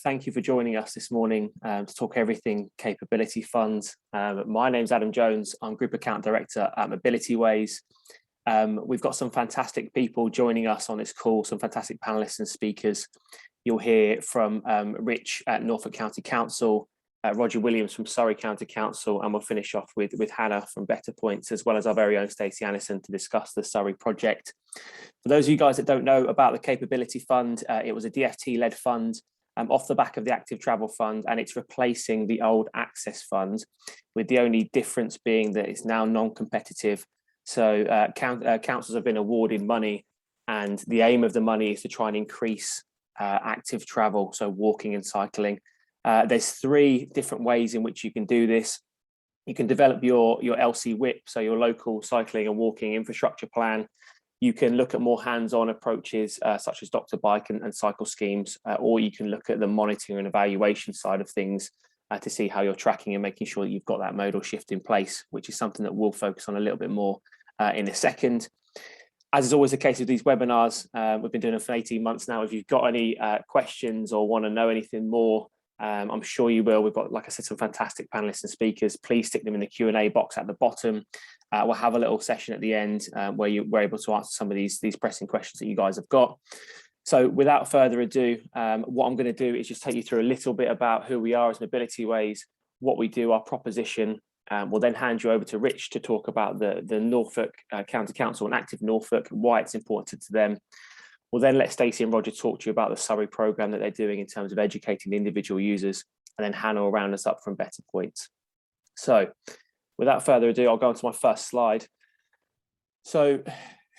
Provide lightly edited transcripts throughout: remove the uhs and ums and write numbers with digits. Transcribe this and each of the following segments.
Thank you for joining us this morning to talk everything capability funds. My name's Adam Jones. I'm Group Account Director at Mobilityways. We've got some fantastic people joining us on this call, some fantastic panelists and speakers. You'll hear from Rich at Norfolk County Council, Roger Williams from Surrey County Council, and we'll finish off with Hannah from BetterPoints, as well as our very own Stacey Annison to discuss the Surrey project. For those of you guys that don't know about the Capability Fund, it was a DFT-led fund off the back of the Active Travel Fund, and it's replacing the old Access Fund, with the only difference being that it's now non-competitive. So councils have been awarded money, and the aim of the money is to try and increase active travel, so walking and cycling. There's three different ways in which you can do this. You can develop your LC WIP, so your local cycling and walking infrastructure plan. You can look at more hands-on approaches such as Dr. Bike and cycle schemes, or you can look at the monitoring and evaluation side of things to see how you're tracking and making sure that you've got that modal shift in place, which is something that we'll focus on a little bit more in a second. As is always the case with these webinars, we've been doing it for 18 months now. If you've got any questions or want to know anything more, I'm sure you will. We've got, like I said, some fantastic panelists and speakers. Please stick them in the Q&A box at the bottom. We'll have a little session at the end where we're able to answer some of these pressing questions that you guys have got. So without further ado, what I'm going to do is just take you through a little bit about who we are as Mobilityways, what we do, our proposition. We'll then hand you over to Rich to talk about the Norfolk County Council and Active Norfolk, why it's important to them. We'll then let Stacey and Roger talk to you about the Surrey programme that they're doing in terms of educating the individual users, and then Hannah will round us up from BetterPoints. So without further ado, I'll go on to my first slide. So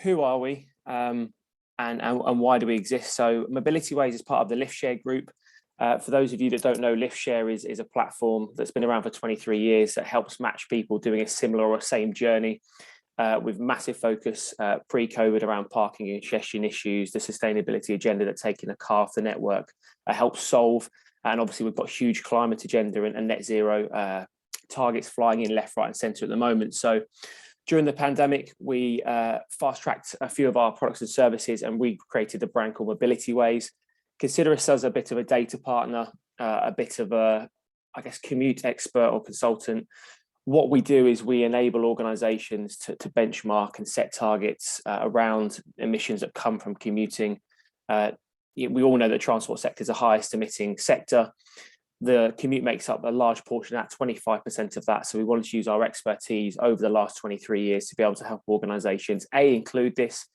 who are we and why do we exist? So Mobilityways is part of the LiftShare group. For those of you that don't know, LiftShare is a platform that's been around for 23 years that helps match people doing a similar or same journey. With massive focus pre-COVID around parking and congestion issues, the sustainability agenda that's taking a car off the network helps solve. And obviously we've got huge climate agenda and net zero targets flying in left, right and centre at the moment. So during the pandemic, we fast-tracked a few of our products and services, and we created a brand called Mobilityways. Consider us as a bit of a data partner, a bit of a, I guess, commute expert or consultant. What we do is we enable organisations to benchmark and set targets around emissions that come from commuting. We all know that the transport sector is the highest emitting sector. The commute makes up a large portion of that, 25% of that. So we wanted to use our expertise over the last 23 years to be able to help organisations, A, include this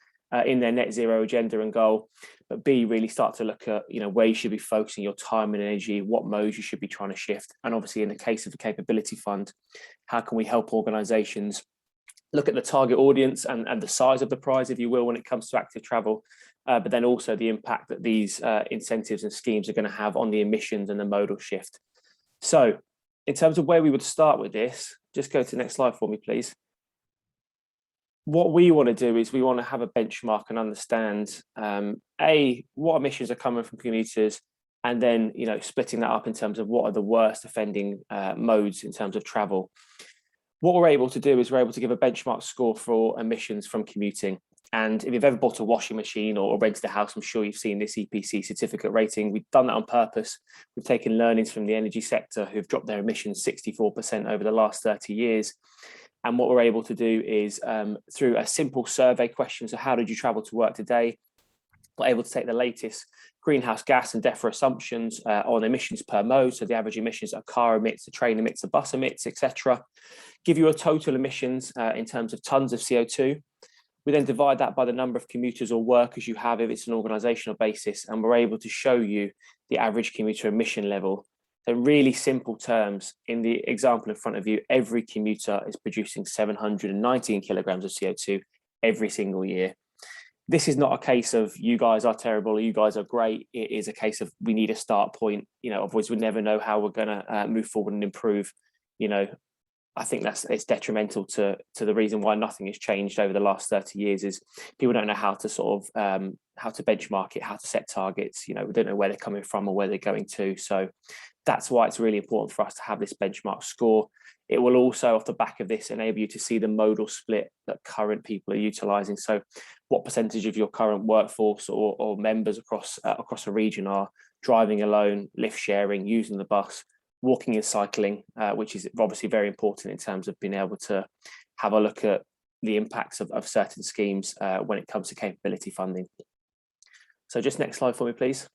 in their net zero agenda and goal, but B, really start to look at where you should be focusing your time and energy, what modes you should be trying to shift. And obviously in the case of the Capability Fund, how can we help organisations look at the target audience and the size of the prize, if you will, when it comes to active travel, but then also the impact that these incentives and schemes are going to have on the emissions and the modal shift. So in terms of where we would start with this, just go to the next slide for me, please. What we want to do is we want to have a benchmark and understand, A, what emissions are coming from commuters, and then, splitting that up in terms of what are the worst offending modes in terms of travel. What we're able to do is we're able to give a benchmark score for emissions from commuting. And if you've ever bought a washing machine or rented a house, I'm sure you've seen this EPC certificate rating. We've done that on purpose. We've taken learnings from the energy sector who've dropped their emissions 64% over the last 30 years. And what we're able to do is through a simple survey question, so how did you travel to work today? We're able to take the latest greenhouse gas and DEFRA assumptions on emissions per mode, so the average emissions a car emits, a train emits, a bus emits, etc. Give you a total emissions in terms of tonnes of CO2. We then divide that by the number of commuters or workers you have if it's an organisational basis, and we're able to show you the average commuter emission level. So in really simple terms, in the example in front of you, every commuter is producing 719 kilograms of CO2 every single year. This is not a case of you guys are terrible or you guys are great. It is a case of we need a start point. Otherwise we never know how we're going to move forward and improve. I think it's detrimental to the reason why nothing has changed over the last 30 years is people don't know how to sort of to benchmark it, how to set targets. We don't know where they're coming from or where they're going to. So that's why it's really important for us to have this benchmark score. It will also, off the back of this, enable you to see the modal split that current people are utilising. So what percentage of your current workforce or members across a region are driving alone, lift sharing, using the bus, walking and cycling, which is obviously very important in terms of being able to have a look at the impacts of certain schemes when it comes to capability funding. So just next slide for me, please.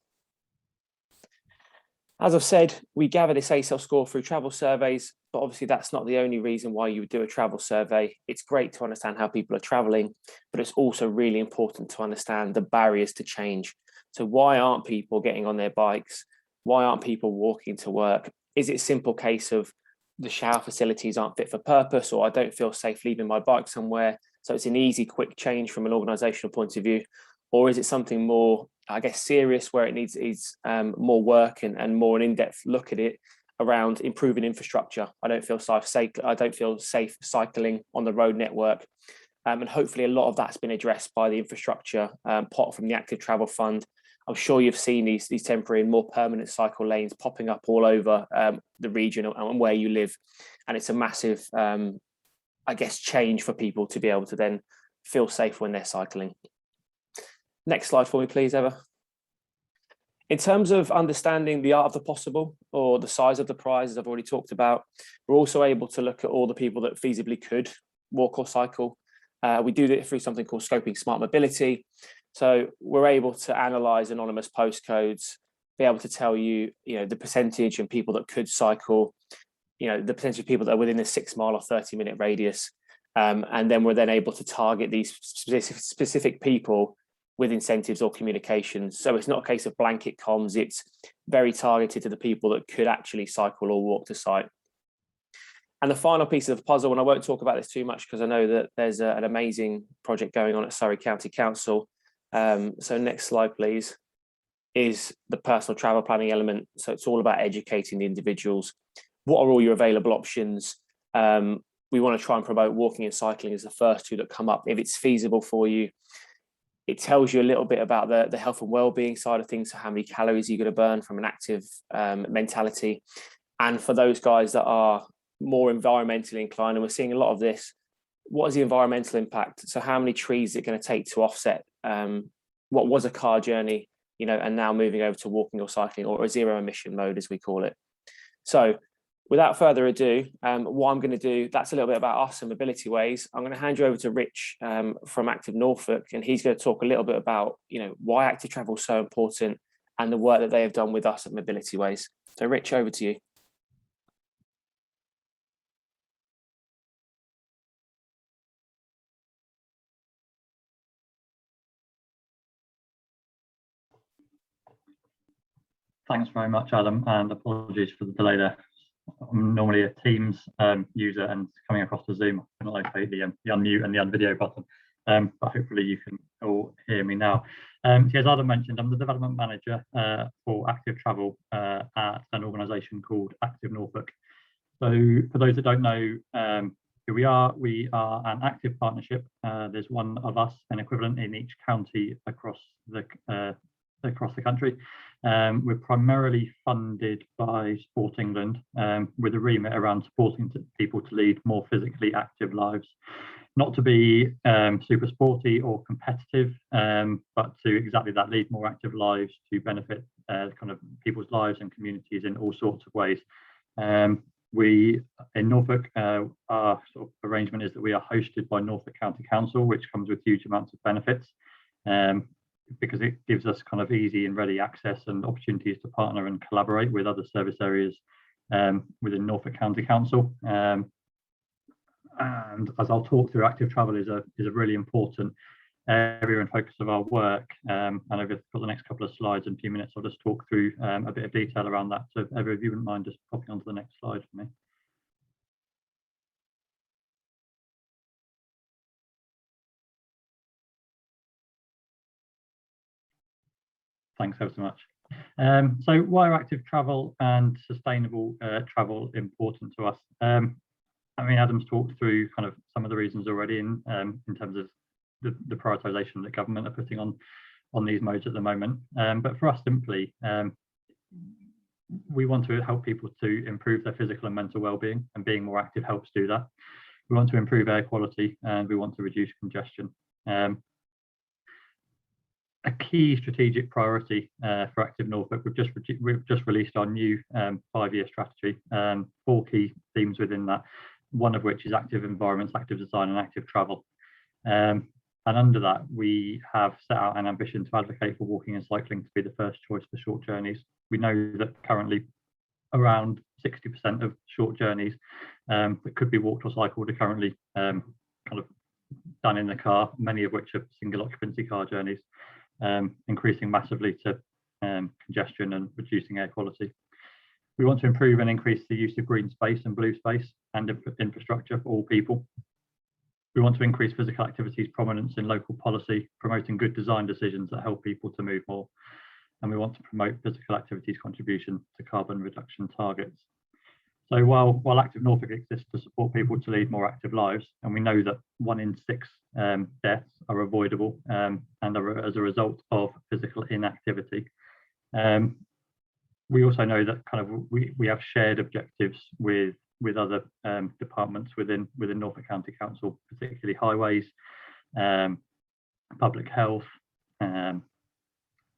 As I've said, we gather this ACEL score through travel surveys, but obviously that's not the only reason why you would do a travel survey. It's great to understand how people are traveling, but it's also really important to understand the barriers to change. So why aren't people getting on their bikes? Why aren't people walking to work? Is it a simple case of the shower facilities aren't fit for purpose, or I don't feel safe leaving my bike somewhere? So it's an easy, quick change from an organisational point of view. Or is it something more, I guess, serious, where it needs more work and more an in-depth look at it around improving infrastructure? I don't feel safe cycling on the road network. And hopefully a lot of that's been addressed by the infrastructure pot from the Active Travel Fund. I'm sure you've seen these temporary and more permanent cycle lanes popping up all over the region and where you live. And it's a massive, I guess, change for people to be able to then feel safe when they're cycling. Next slide for me, please, Eva. In terms of understanding the art of the possible, or the size of the prize, as I've already talked about, we're also able to look at all the people that feasibly could walk or cycle. We do it through something called scoping smart mobility. So we're able to analyze anonymous postcodes, be able to tell you, the percentage of people that could cycle, the percentage of people that are within a 6 mile or 30-minute radius. And then we're then able to target these specific people with incentives or communications. So it's not a case of blanket comms, it's very targeted to the people that could actually cycle or walk to site. And the final piece of the puzzle, and I won't talk about this too much because I know that there's an amazing project going on at Surrey County Council. So next slide, please, is the personal travel planning element. So it's all about educating the individuals. What are all your available options? We want to try and promote walking and cycling as the first two that come up. If it's feasible for you, it tells you a little bit about the health and well-being side of things, so how many calories you're going to burn from an active mentality. And for those guys that are more environmentally inclined, and we're seeing a lot of this, what is the environmental impact? So how many trees is it going to take to offset what was a car journey, and now moving over to walking or cycling, or a zero emission mode, as we call it. So without further ado, what I'm going to do, that's a little bit about us and Mobilityways. I'm going to hand you over to Rich from Active Norfolk, and he's going to talk a little bit about, why active travel is so important and the work that they have done with us at Mobilityways. So Rich, over to you. Thanks very much, Adam, and apologies for the delay there. I'm normally a Teams user, and coming across to Zoom, I can locate the unmute and the unvideo button, but hopefully you can all hear me now. As Adam mentioned, I'm the development manager for Active Travel at an organisation called Active Norfolk. So for those that don't know who we are an active partnership. There's one of us, an equivalent in each county across the country. We're primarily funded by Sport England, with a remit around supporting people to lead more physically active lives, not to be super sporty or competitive, but to exactly that, lead more active lives to benefit kind of people's lives and communities in all sorts of ways. We in Norfolk, our sort of arrangement is that we are hosted by Norfolk County Council, which comes with huge amounts of benefits. Because it gives us kind of easy and ready access and opportunities to partner and collaborate with other service areas within Norfolk County Council. And as I'll talk through, active travel is a really important area and focus of our work. And over for the next couple of slides, in a few minutes, I'll just talk through a bit of detail around that. So if you wouldn't mind just popping onto the next slide for me. Thanks ever so much. So why are active travel and sustainable travel important to us? I mean, Adam's talked through kind of some of the reasons already in terms of the prioritisation that government are putting on on these modes at the moment. But for us, simply, we want to help people to improve their physical and mental well-being, and being more active helps do that. We want to improve air quality, and we want to reduce congestion. A key strategic priority for Active Norfolk, we've just released our new 5-year strategy, 4 key themes within that, one of which is active environments, active design and active travel. And under that, we have set out an ambition to advocate for walking and cycling to be the first choice for short journeys. We know that currently around 60% of short journeys that could be walked or cycled are currently kind of done in the car, many of which are single occupancy car journeys, increasing massively to congestion and reducing air quality. We want to improve and increase the use of green space and blue space and infrastructure for all people. We want to increase physical activity's prominence in local policy, promoting good design decisions that help people to move more. And we want to promote physical activity's contribution to carbon reduction targets. So while Active Norfolk exists to support people to lead more active lives, and we know that 1 in 6 deaths are avoidable and are as a result of physical inactivity, we also know that we have shared objectives with other departments within Norfolk County Council, particularly highways, public health,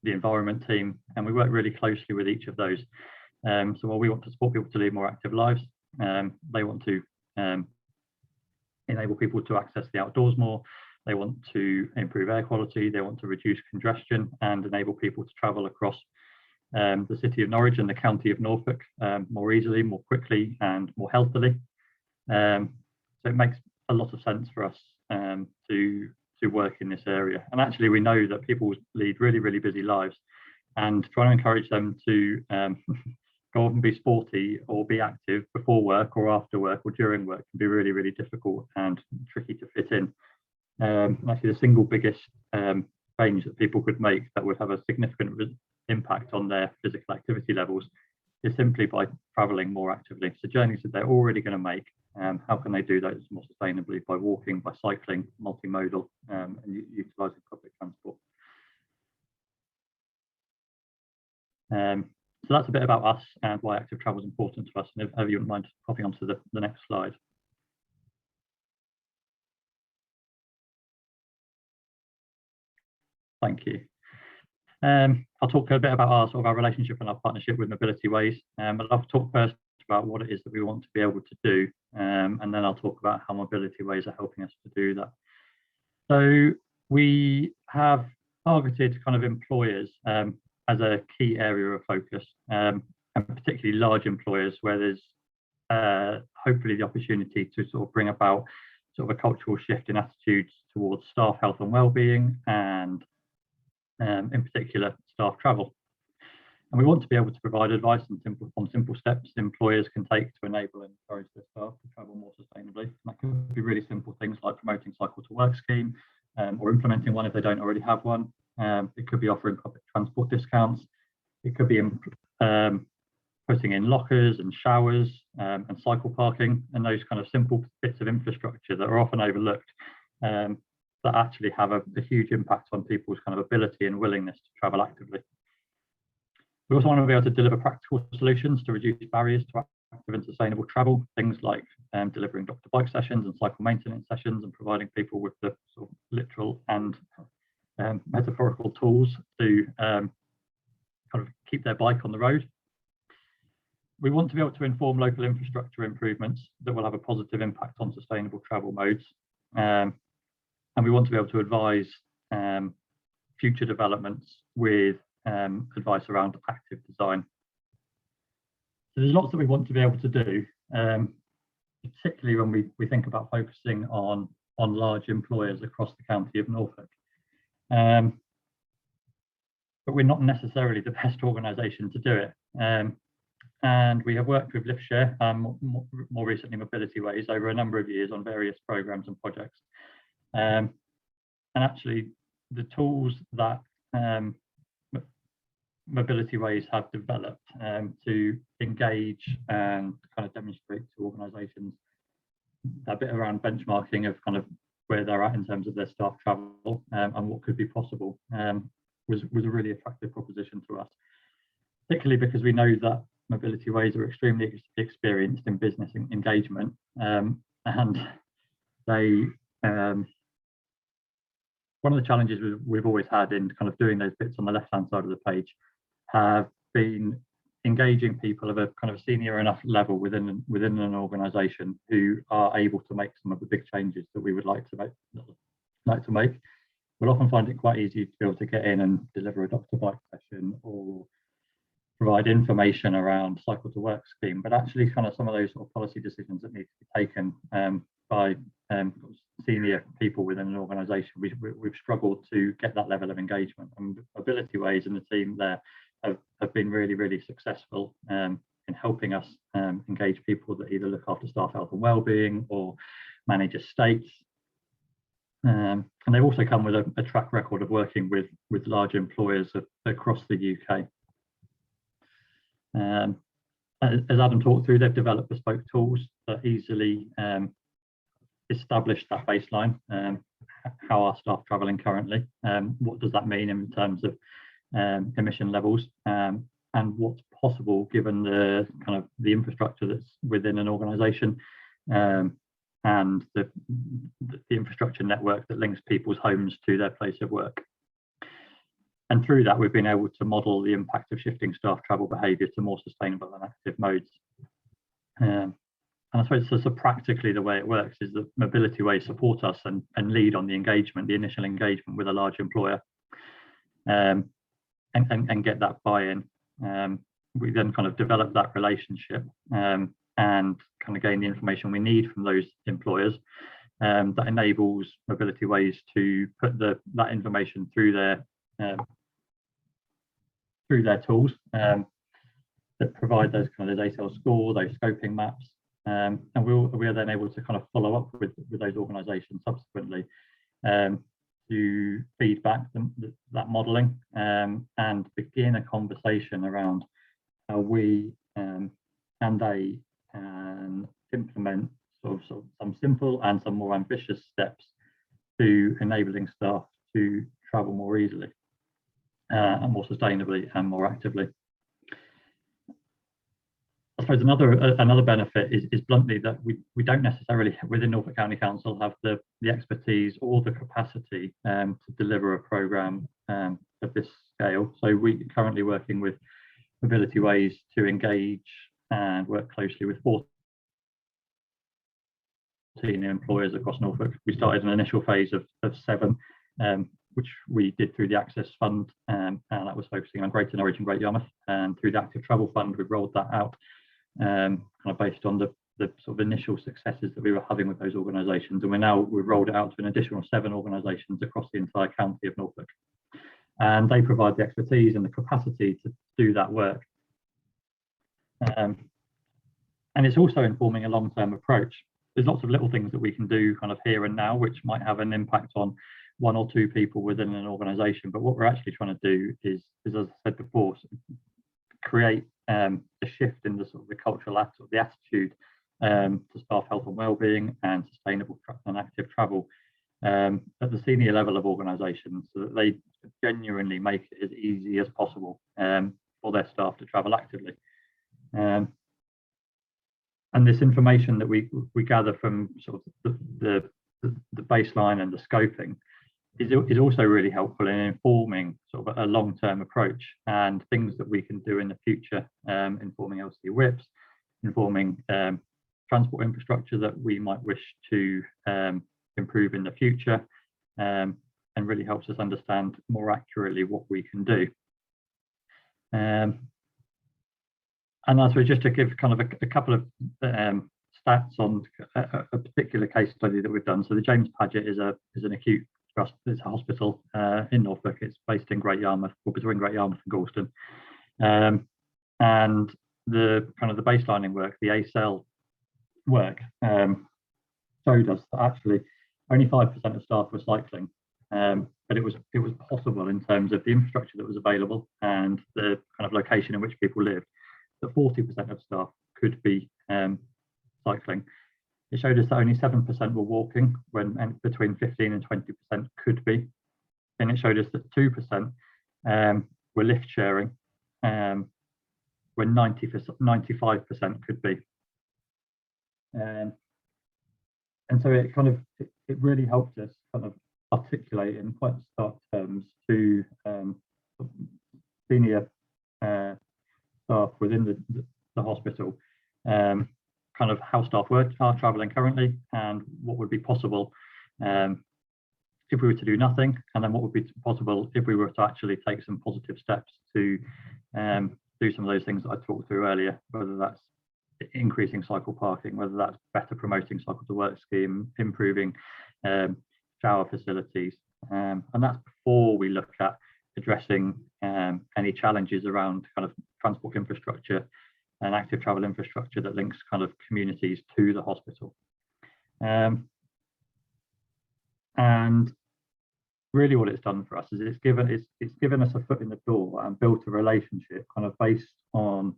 the environment team, and we work really closely with each of those. So while we want to support people to lead more active lives, they want to enable people to access the outdoors more, they want to improve air quality, they want to reduce congestion and enable people to travel across the city of Norwich and the county of Norfolk more easily, more quickly and more healthily. So it makes a lot of sense for us to work in this area. And actually we know that people lead really, really busy lives, and trying to encourage them to go off and be sporty or be active before work or after work or during work can be really, really difficult and tricky to fit in. Actually the single biggest change that people could make that would have a significant impact on their physical activity levels is simply by travelling more actively. So journeys that they're already going to make, how can they do those more sustainably? By walking, by cycling, multimodal, and utilising public transport. So that's a bit about us and why active travel is important to us. And if you wouldn't mind popping onto the next slide. Thank you. I'll talk a bit about our relationship and our partnership with Mobilityways. But I'll talk first about what it is that we want to be able to do, and then I'll talk about how Mobilityways are helping us to do that. So we have targeted kind of employers as a key area of focus, and particularly large employers where there's hopefully the opportunity to sort of bring about sort of a cultural shift in attitudes towards staff health and well-being, and in particular staff travel. And we want to be able to provide advice on simple steps employers can take to enable and encourage their staff to travel more sustainably. And that could be really simple things like promoting cycle to work scheme, or implementing one if they don't already have one. It could be offering public transport discounts. It could be putting in lockers and showers and cycle parking, and those kind of simple bits of infrastructure that are often overlooked, that actually have a huge impact on people's kind of ability and willingness to travel actively. We also want to be able to deliver practical solutions to reduce barriers to active and sustainable travel, things like delivering doctor bike sessions and cycle maintenance sessions, and providing people with the sort of literal and metaphorical tools to kind of keep their bike on the road. We want to be able to inform local infrastructure improvements that will have a positive impact on sustainable travel modes. And we want to be able to advise future developments with advice around active design. So there's lots that we want to be able to do, particularly when we think about focusing on large employers across the county of Norfolk. But we're not necessarily the best organisation to do it. And we have worked with LiftShare, more recently Mobilityways, over a number of years on various programmes and projects. And actually the tools that Mobilityways have developed to engage and kind of demonstrate to organisations a bit around benchmarking of kind of where they're at in terms of their staff travel and what could be possible, was a really attractive proposition to us, particularly because we know that Mobilityways are extremely experienced in business engagement, and they one of the challenges we've always had in kind of doing those bits on the left-hand side of the page have been engaging people of a kind of senior enough level within an organisation who are able to make some of the big changes that we would like to make. We'll often find it quite easy to be able to get in and deliver a doctor bike session or provide information around cycle to work scheme, but actually kind of some of those sort of policy decisions that need to be taken by senior people within an organisation, we've struggled to get that level of engagement. And Mobilityways and the team there have been really, really successful in helping us engage people that either look after staff health and wellbeing or manage estates. And they've also come with a track record of working with large employers across the UK. As Adam talked through, they've developed bespoke tools that easily establish that baseline, how our staff travelling currently, what does that mean in terms of emission levels, and what's possible given the kind of the infrastructure that's within an organisation, and the infrastructure network that links people's homes to their place of work. And through that, we've been able to model the impact of shifting staff travel behaviour to more sustainable and active modes. And I suppose so practically the way it works is that Mobilityways support us and lead on the engagement, the initial engagement with a large employer, and get that buy-in. We then kind of develop that relationship and kind of gain the information we need from those employers that enables Mobilityways to put that information through their tools that provide those kind of those ASL score, those scoping maps. And we are then able to kind of follow up with those organisations subsequently to feed back that modelling and begin a conversation around how we and they can implement sort of some simple and some more ambitious steps to enabling staff to travel more easily and more sustainably and more actively. I suppose another benefit is bluntly that we don't necessarily within Norfolk County Council have the expertise or the capacity to deliver a programme of this scale. So we're currently working with Mobilityways to engage and work closely with 14 employers across Norfolk. We started an initial phase of 7, which we did through the Access Fund, and that was focusing on Greater Norwich and Great Yarmouth. And through the Active Travel Fund, we've rolled that out kind of based on the sort of initial successes that we were having with those organisations. And we've rolled it out to an additional 7 organisations across the entire county of Norfolk. And they provide the expertise and the capacity to do that work. And it's also informing a long-term approach. There's lots of little things that we can do kind of here and now, which might have an impact on 1 or 2 people within an organisation. But what we're actually trying to do is as I said before, create a shift in the sort of the cultural the attitude to staff health and wellbeing and sustainable and active travel at the senior level of organisations, so that they genuinely make it as easy as possible for their staff to travel actively. And this information that we gather from sort of the baseline and the scoping is also really helpful in informing sort of a long-term approach and things that we can do in the future, informing LC whips, informing transport infrastructure that we might wish to improve in the future, and really helps us understand more accurately what we can do. And as we just to give kind of a couple of stats on a particular case study that we've done. So the James Padgett is an acute trust. It's a hospital in Norfolk. It's based in Great Yarmouth, or between Great Yarmouth and Galston. And the kind of the baselining work, the ASL work, showed us that actually only 5% of staff were cycling, but it was possible in terms of the infrastructure that was available and the kind of location in which people lived, that 40% of staff could be cycling. It showed us that only 7% were walking, and between 15 and 20% could be. And it showed us that 2% we're lift sharing, where 95% could be. And so it kind of, it really helped us kind of articulate in quite stark terms to senior staff within the hospital, kind of how staff are travelling currently and what would be possible if we were to do nothing, and then what would be possible if we were to actually take some positive steps to do some of those things that I talked through earlier, whether that's increasing cycle parking, whether that's better promoting cycle to work scheme, improving shower facilities, and that's before we look at addressing any challenges around kind of transport infrastructure and active travel infrastructure that links kind of communities to the hospital. And really what it's done for us is it's given us a foot in the door and built a relationship kind of based on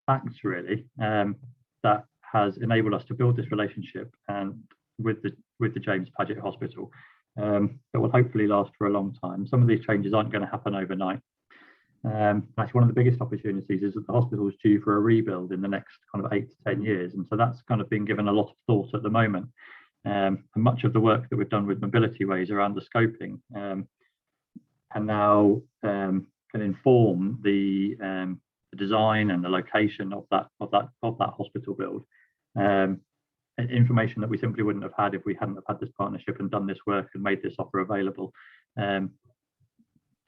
facts really, that has enabled us to build this relationship and with the James Padgett Hospital that will hopefully last for a long time. Some of these changes aren't going to happen overnight. Actually, one of the biggest opportunities is that the hospital is due for a rebuild in the next kind of 8 to 10 years, and so that's kind of been given a lot of thought at the moment. And much of the work that we've done with Mobilityways around the scoping can now can inform the design and the location of that hospital build. Information that we simply wouldn't have had if we hadn't have had this partnership and done this work and made this offer available to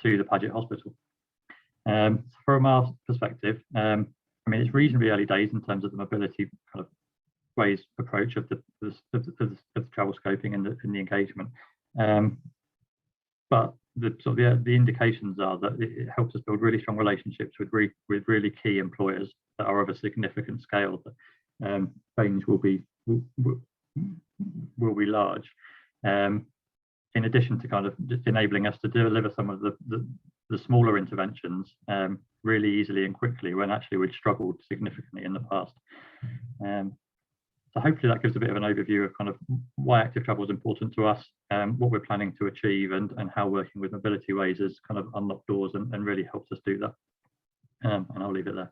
the Padgett Hospital. From our perspective, I mean, it's reasonably early days in terms of the mobility kind of ways approach of the travel scoping and the engagement, but the sort of the indications are that it helps us build really strong relationships with really key employers that are of a significant scale. That change will be large. In addition to kind of just enabling us to deliver some of the smaller interventions really easily and quickly when actually we'd struggled significantly in the past. So hopefully that gives a bit of an overview of kind of why active travel is important to us, what we're planning to achieve, and how working with Mobilityways has kind of unlocked doors and really helped us do that. And I'll leave it there.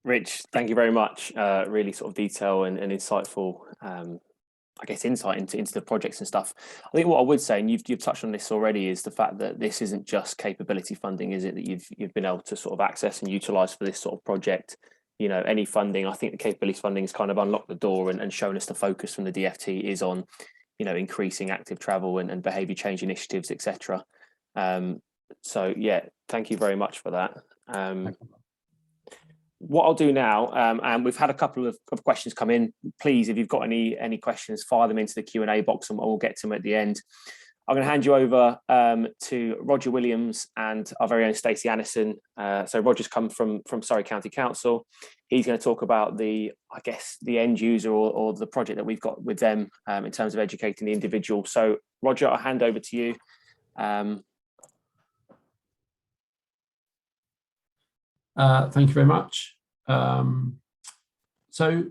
Rich, thank you very much. Really sort of detail and insightful, I guess, insight into the projects and stuff. I think what I would say, and you've touched on this already, is the fact that this isn't just capability funding, is it, that you've been able to sort of access and utilize for this sort of project? You know, any funding, I think the capability funding has kind of unlocked the door and shown us the focus from the DFT is on, you know, increasing active travel and behaviour change initiatives, etc. So yeah, thank you very much for that. What I'll do now, and we've had a couple of questions come in. Please, if you've got any questions, fire them into the Q&A box and we'll get to them at the end. I'm going to hand you over to Roger Williams and our very own Stacey Annison. So Roger's come from Surrey County Council. He's going to talk about the end user or the project that we've got with them in terms of educating the individual. So Roger, I'll hand over to you. Thank you very much. So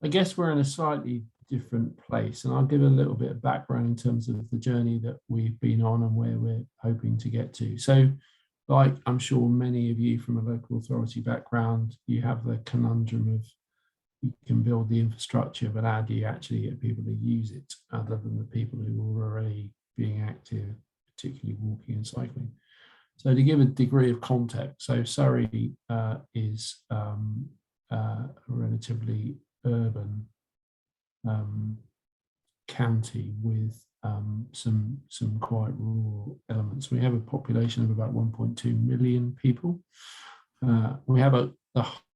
I guess we're in a slightly different place, and I'll give a little bit of background in terms of the journey that we've been on and where we're hoping to get to. So, like I'm sure many of you from a local authority background, you have the conundrum of you can build the infrastructure, but how do you actually get people to use it other than the people who are already being active, particularly walking and cycling? So to give a degree of context, so Surrey is a relatively urban county with some quite rural elements. We have a population of about 1.2 million people. We have a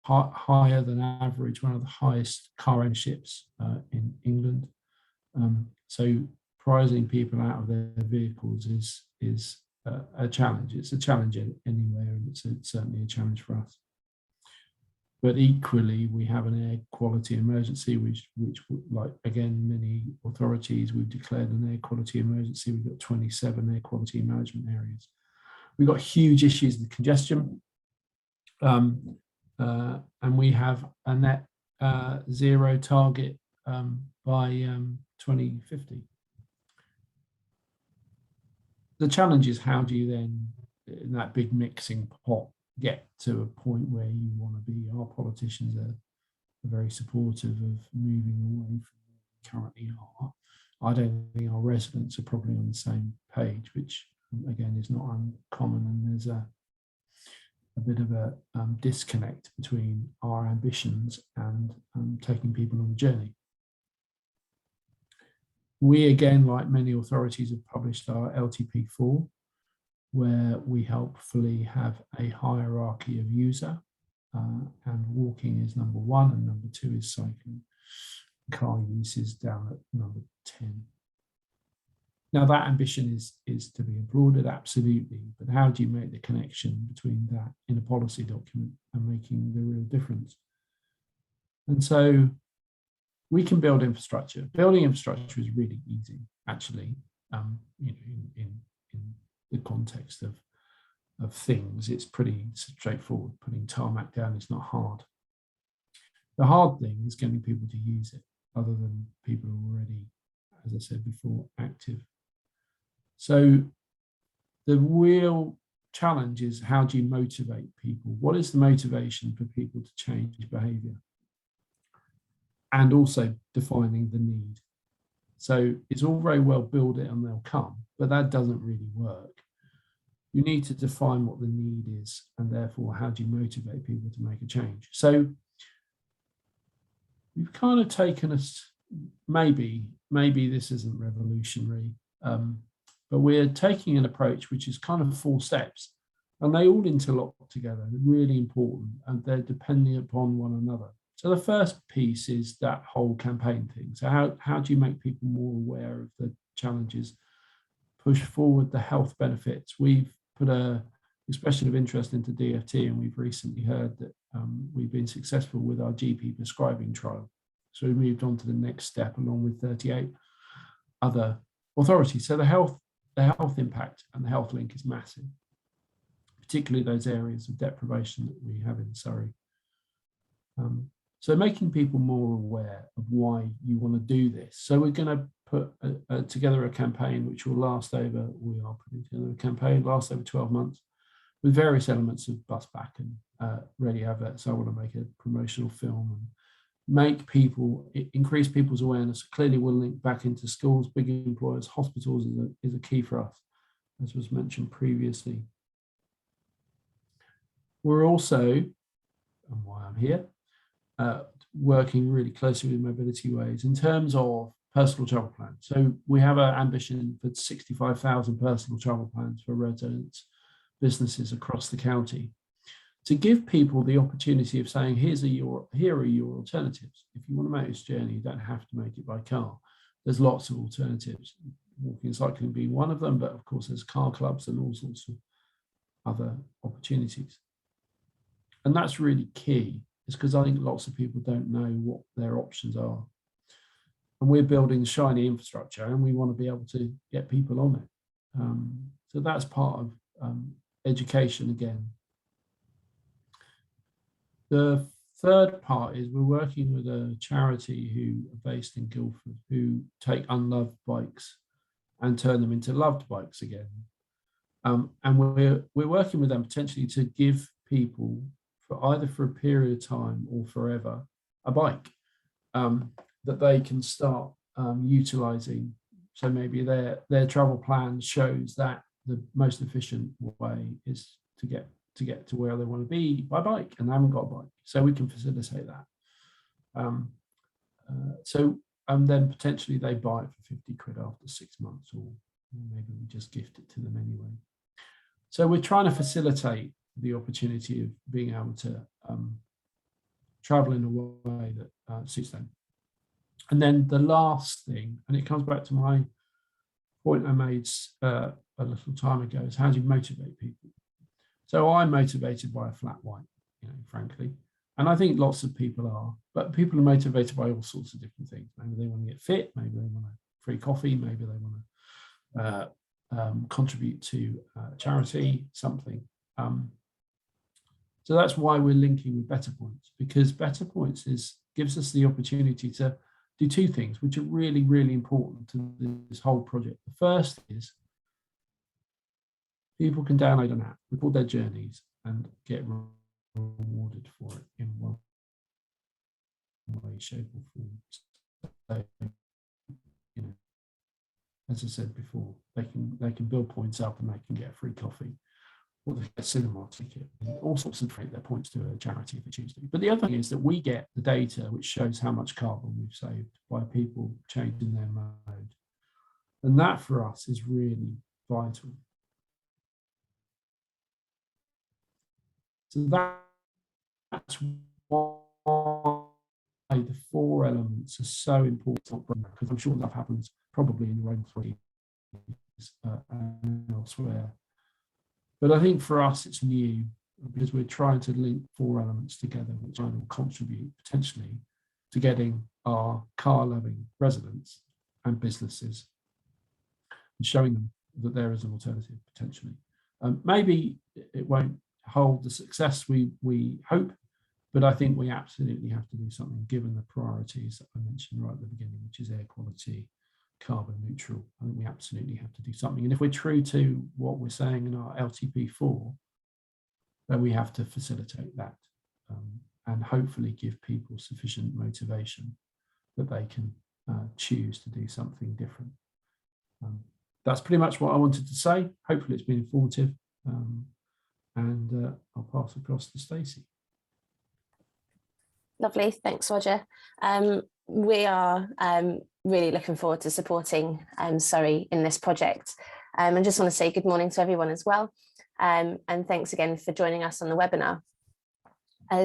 higher than average, one of the highest car ownerships in England. So prising people out of their vehicles is a challenge. It's a challenge anywhere, and it's certainly a challenge for us. But equally, we have an air quality emergency, which like, again, many authorities, we've declared an air quality emergency. We've got 27 air quality management areas. We've got huge issues with congestion. And we have a net zero target by 2050. the challenge is, how do you then, in that big mixing pot, get to a point where you want to be? Our politicians are very supportive of moving away from where we currently are. I don't think our residents are probably on the same page, which again is not uncommon, and there's a bit of a disconnect between our ambitions and taking people on the journey. We, again, like many authorities, have published our LTP4, where we helpfully have a hierarchy of user, and walking is number 1 and number 2 is cycling. Car use is down at number 10. Now, that ambition is to be applauded, absolutely, but how do you make the connection between that in a policy document and making the real difference? And so we can build infrastructure. Building infrastructure is really easy, actually. In the context of things, it's pretty straightforward. Putting tarmac down is not hard. The hard thing is getting people to use it, other than people who are already, as I said before, active. So the real challenge is, how do you motivate people? What is the motivation for people to change behaviour? And also defining the need. So it's all very well build it and they'll come, but that doesn't really work. You need to define what the need is, and therefore how do you motivate people to make a change? So we've kind of taken us, maybe this isn't revolutionary, but we're taking an approach which is kind of 4 steps, and they all interlock together. They're really important, and they're depending upon one another. So the first piece is that whole campaign thing. So how do you make people more aware of the challenges? Push forward the health benefits. We've put a expression of interest into DFT, and we've recently heard that we've been successful with our GP prescribing trial. So we moved on to the next step, along with 38 other authorities. So the health impact and the health link is massive, particularly those areas of deprivation that we have in Surrey. So making people more aware of why you want to do this. So we're going to put together a campaign which will last over, we are putting together a campaign, last over 12 months, with various elements of bus back and ready adverts. I want to make a promotional film and make people, increase people's awareness. Clearly we'll link back into schools, big employers, hospitals is a key for us, as was mentioned previously. We're also, and why I'm here, working really closely with Mobilityways in terms of personal travel plans. So we have an ambition for 65,000 personal travel plans for residents, businesses across the county, to give people the opportunity of saying, here are your alternatives. If you want to make this journey, you don't have to make it by car. There's lots of alternatives, walking and cycling being one of them, but of course there's car clubs and all sorts of other opportunities. And that's really key. It's because I think lots of people don't know what their options are. And we're building shiny infrastructure, and we want to be able to get people on it. So that's part of education again. The third part is we're working with a charity who are based in Guildford, who take unloved bikes and turn them into loved bikes again. And we're working with them potentially to give people, either for a period of time or forever, a bike that they can start utilising. So maybe their travel plan shows that the most efficient way is to get to where they want to be by bike, and they haven't got a bike. So we can facilitate that. And then potentially they buy it for 50 quid after 6 months, or maybe we just gift it to them anyway. So we're trying to facilitate the opportunity of being able to travel in a way that suits them. And then the last thing, and it comes back to my point I made a little time ago, is how do you motivate people? So I'm motivated by a flat white, frankly. And I think lots of people are, but people are motivated by all sorts of different things. Maybe they want to get fit, maybe they want a free coffee, maybe they want to contribute to charity, something. So that's why we're linking with BetterPoints, because BetterPoints gives us the opportunity to do 2 things, which are really, really important to this whole project. The first is People can download an app, record their journeys, and get rewarded for it in one way, shape, or form. So, you know, as I said before, they can build points up and they can get a free coffee, or they get a cinema ticket, and all sorts of their points to a charity if they choose to. But the other thing is that we get the data which shows how much carbon we've saved by people changing their mode. And that for us is really vital. So that's why the 4 elements are so important, because I'm sure that happens probably in your own employees and elsewhere. But I think for us it's new because we're trying to link 4 elements together, which will contribute potentially to getting our car-loving residents and businesses and showing them that there is an alternative potentially. Maybe it won't hold the success we hope, but I think we absolutely have to do something given the priorities that I mentioned right at the beginning, which is air quality, carbon neutral. I think we absolutely have to do something. And if we're true to what we're saying in our LTP4, then we have to facilitate that and hopefully give people sufficient motivation that they can choose to do something different. That's pretty much what I wanted to say. Hopefully it's been informative. And I'll pass across to Stacey. Lovely, thanks, Roger. We are really looking forward to supporting Surrey in this project. I just want to say good morning to everyone as well. And thanks again for joining us on the webinar.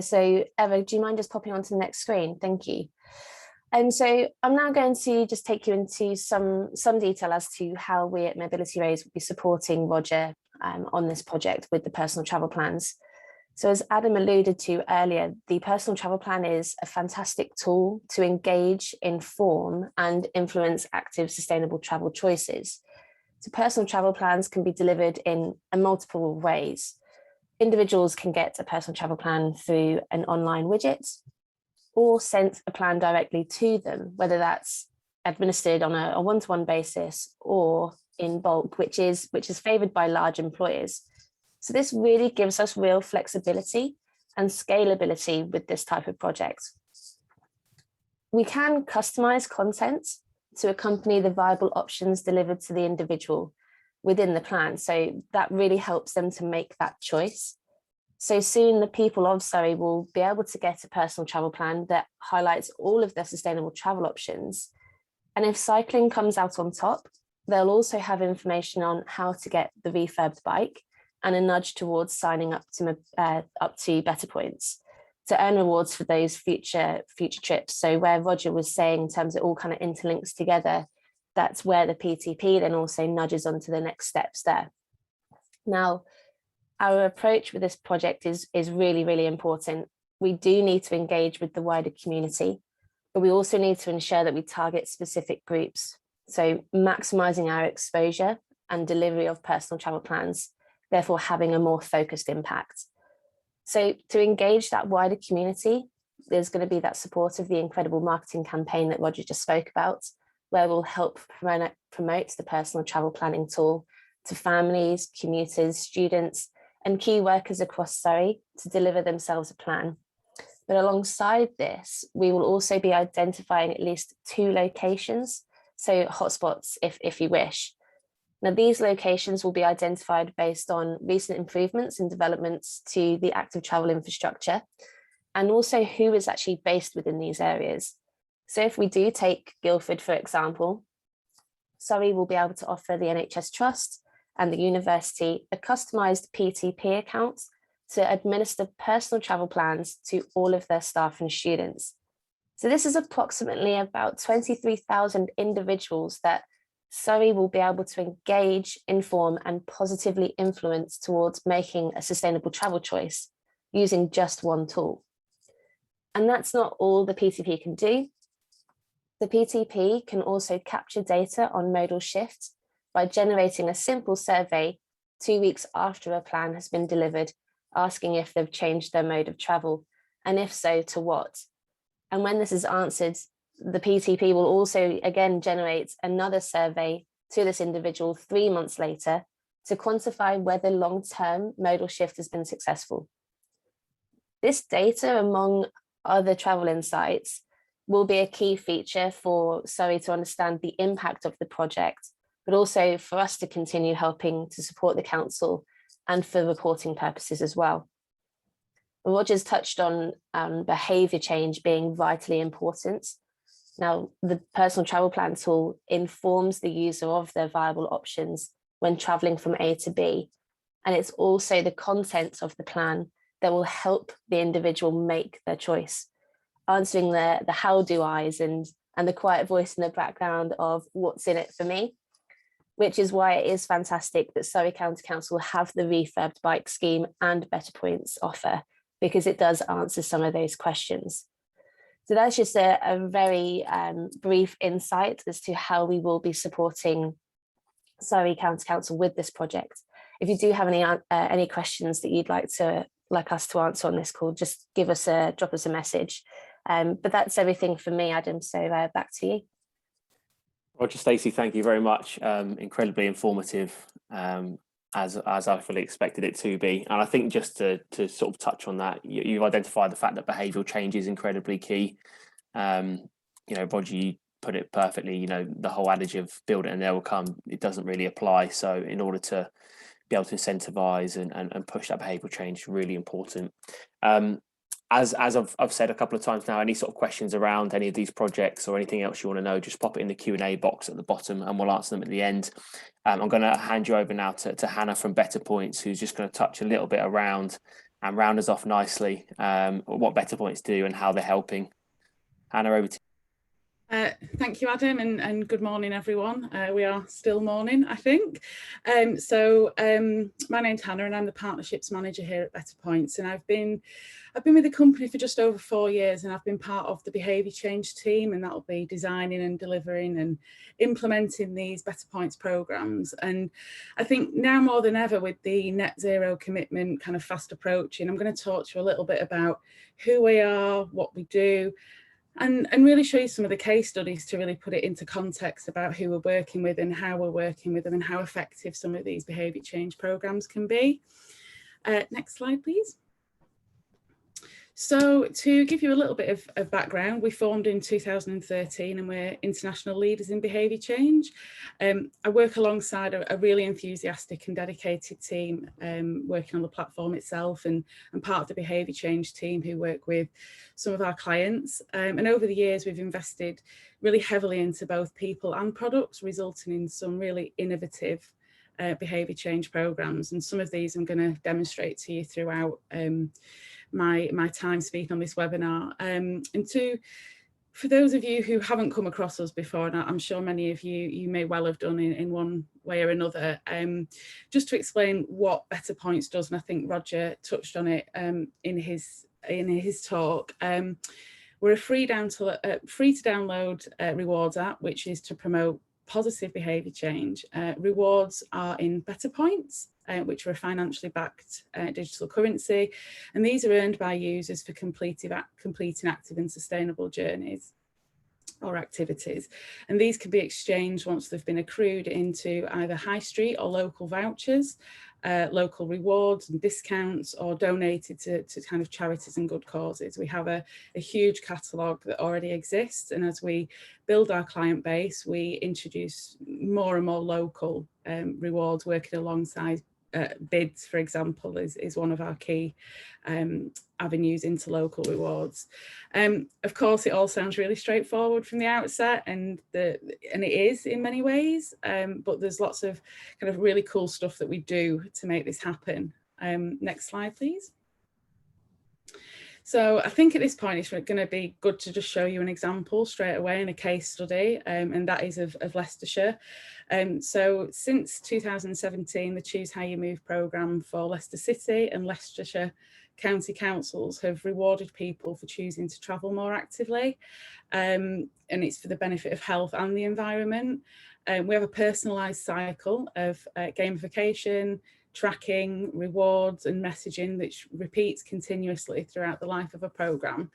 So Eva, do you mind just popping onto the next screen? Thank you. So I'm now going to just take you into some detail as to how we at Mobilityways will be supporting Roger on this project with the personal travel plans. So as Adam alluded to earlier, the personal travel plan is a fantastic tool to engage, inform, and influence active sustainable travel choices. So personal travel plans can be delivered in multiple ways. Individuals can get a personal travel plan through an online widget or sent a plan directly to them, whether that's administered on a one-to-one basis or in bulk, which is favoured by large employers. So this really gives us real flexibility and scalability with this type of project. We can customise content to accompany the viable options delivered to the individual within the plan. So that really helps them to make that choice. So soon the people of Surrey will be able to get a personal travel plan that highlights all of their sustainable travel options. And if cycling comes out on top, they'll also have information on how to get the refurbed bike and a nudge towards signing up to BetterPoints to earn rewards for those future trips. So where Roger was saying in terms of it all kind of interlinks together, that's where the PTP then also nudges onto the next steps there. Now, our approach with this project is really, really important. We do need to engage with the wider community, but we also need to ensure that we target specific groups. So maximising our exposure and delivery of personal travel plans, therefore having a more focused impact. So to engage that wider community, there's going to be that support of the incredible marketing campaign that Roger just spoke about, where we'll help promote the personal travel planning tool to families, commuters, students, and key workers across Surrey to deliver themselves a plan. But alongside this, we will also be identifying at least 2 locations, so hotspots if you wish. Now, these locations will be identified based on recent improvements and developments to the active travel infrastructure, and also who is actually based within these areas. So if we do take Guildford, for example, Surrey will be able to offer the NHS Trust and the university a customised PTP account to administer personal travel plans to all of their staff and students. So this is approximately about 23,000 individuals that Surrey will be able to engage, inform, and positively influence towards making a sustainable travel choice using just one tool. And that's not all the PTP can do. The PTP can also capture data on modal shift by generating a simple survey 2 weeks after a plan has been delivered, asking if they've changed their mode of travel, and if so, to what. And when this is answered, the PTP will also again generate another survey to this individual 3 months later, to quantify whether long-term modal shift has been successful. This data, among other travel insights, will be a key feature for Surrey to understand the impact of the project, but also for us to continue helping to support the council and for reporting purposes as well. Roger's touched on behaviour change being vitally important. Now, the personal travel plan tool informs the user of their viable options when travelling from A to B, and it's also the content of the plan that will help the individual make their choice, answering the how do I's and the quiet voice in the background of what's in it for me, which is why it is fantastic that Surrey County Council have the refurbed bike scheme and BetterPoints offer, because it does answer some of those questions. So that's just a very brief insight as to how we will be supporting Surrey County Council with this project. If you do have any questions that you'd like us to answer on this call, just drop us a message. But that's everything for me, Adam. So back to you. Roger, Stacey, thank you very much. Incredibly informative, as I fully expected it to be. And I think just to sort of touch on that, you've identified the fact that behavioural change is incredibly key. Roger, you put it perfectly. The whole adage of build it and they will come, it doesn't really apply. So in order to be able to incentivise and push that behavioural change, really important. As I've said a couple of times now, any sort of questions around any of these projects or anything else you want to know, just pop it in the Q&A box at the bottom and we'll answer them at the end. I'm going to hand you over now to Hannah from BetterPoints, who's just going to touch a little bit around and round us off nicely what BetterPoints do and how they're helping. Hannah, over to you. Thank you, Adam, and good morning, everyone. We are still morning, I think. My name's Hannah and I'm the Partnerships Manager here at BetterPoints, and I've been with the company for just over 4 years, and I've been part of the behaviour change team, and that'll be designing and delivering and implementing these BetterPoints programmes. And I think now more than ever, with the net zero commitment kind of fast approaching, I'm going to talk to you a little bit about who we are, what we do, and really show you some of the case studies to really put it into context about who we're working with and how we're working with them and how effective some of these behaviour change programmes can be. Next slide, please. So to give you a little bit of background, we formed in 2013 and we're international leaders in behaviour change. I work alongside a really enthusiastic and dedicated team working on the platform itself, and I'm part of the behaviour change team who work with some of our clients. And over the years, we've invested really heavily into both people and products, resulting in some really innovative behaviour change programmes. And some of these I'm going to demonstrate to you throughout my time speaking on this webinar. For those of you who haven't come across us before, and I'm sure many of you may well have done in one way or another, just to explain what BetterPoints does, and I think Roger touched on it in his talk. We're a free to download rewards app, which is to promote positive behaviour change. Rewards are in BetterPoints, which are a financially backed digital currency, and these are earned by users for completing active and sustainable journeys or activities. And these can be exchanged once they've been accrued into either high street or local vouchers, local rewards and discounts, or donated to kind of charities and good causes. We have a huge catalogue that already exists, and as we build our client base, we introduce more and more local rewards, working alongside bids, for example, is one of our key avenues into local rewards. Of course, it all sounds really straightforward from the outset, and it is in many ways, but there's lots of kind of really cool stuff that we do to make this happen. Next slide, please. So I think at this point, it's going to be good to just show you an example straight away in a case study, and that is of Leicestershire. So since 2017, the Choose How You Move programme for Leicester City and Leicestershire County Councils have rewarded people for choosing to travel more actively, and it's for the benefit of health and the environment. We have a personalised cycle of gamification, tracking, rewards and messaging which repeats continuously throughout the life of a programme.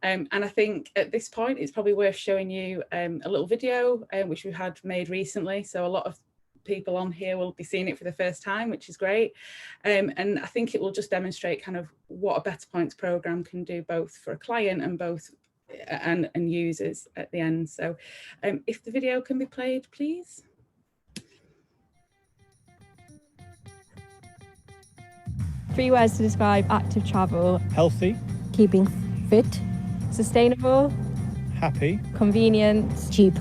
And I think at this point it's probably worth showing you a little video which we've had made recently. So a lot of people on here will be seeing it for the first time, which is great. And I think it will just demonstrate kind of what a BetterPoints program can do both for a client and and users at the end. So if the video can be played, please. 3 words to describe active travel: healthy, keeping fit, sustainable, happy, convenient, cheap,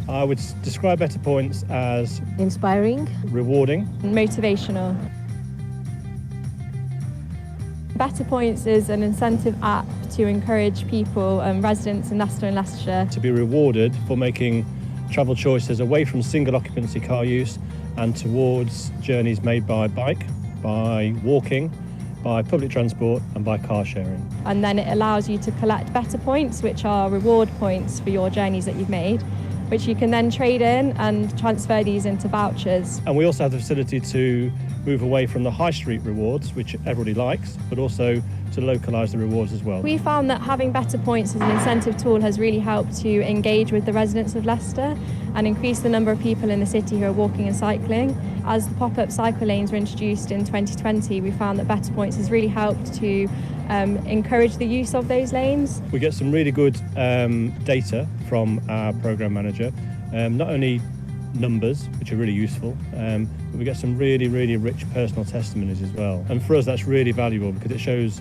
I would describe BetterPoints as inspiring, rewarding, motivational. BetterPoints is an incentive app to encourage people and residents in Leicester and Leicestershire to be rewarded for making travel choices away from single occupancy car use and towards journeys made by bike, by walking, by public transport and by car sharing. And then it allows you to collect BetterPoints, which are reward points for your journeys that you've made, which you can then trade in and transfer these into vouchers. And we also have the facility to move away from the high street rewards, which everybody likes, but also to localise the rewards as well. We found that having BetterPoints as an incentive tool has really helped to engage with the residents of Leicester and increase the number of people in the city who are walking and cycling. As the pop-up cycle lanes were introduced in 2020, we found that BetterPoints has really helped to encourage the use of those lanes. We get some really good data from our programme manager, not only numbers, which are really useful, but we get some really, really rich personal testimonies as well. And for us, that's really valuable because it shows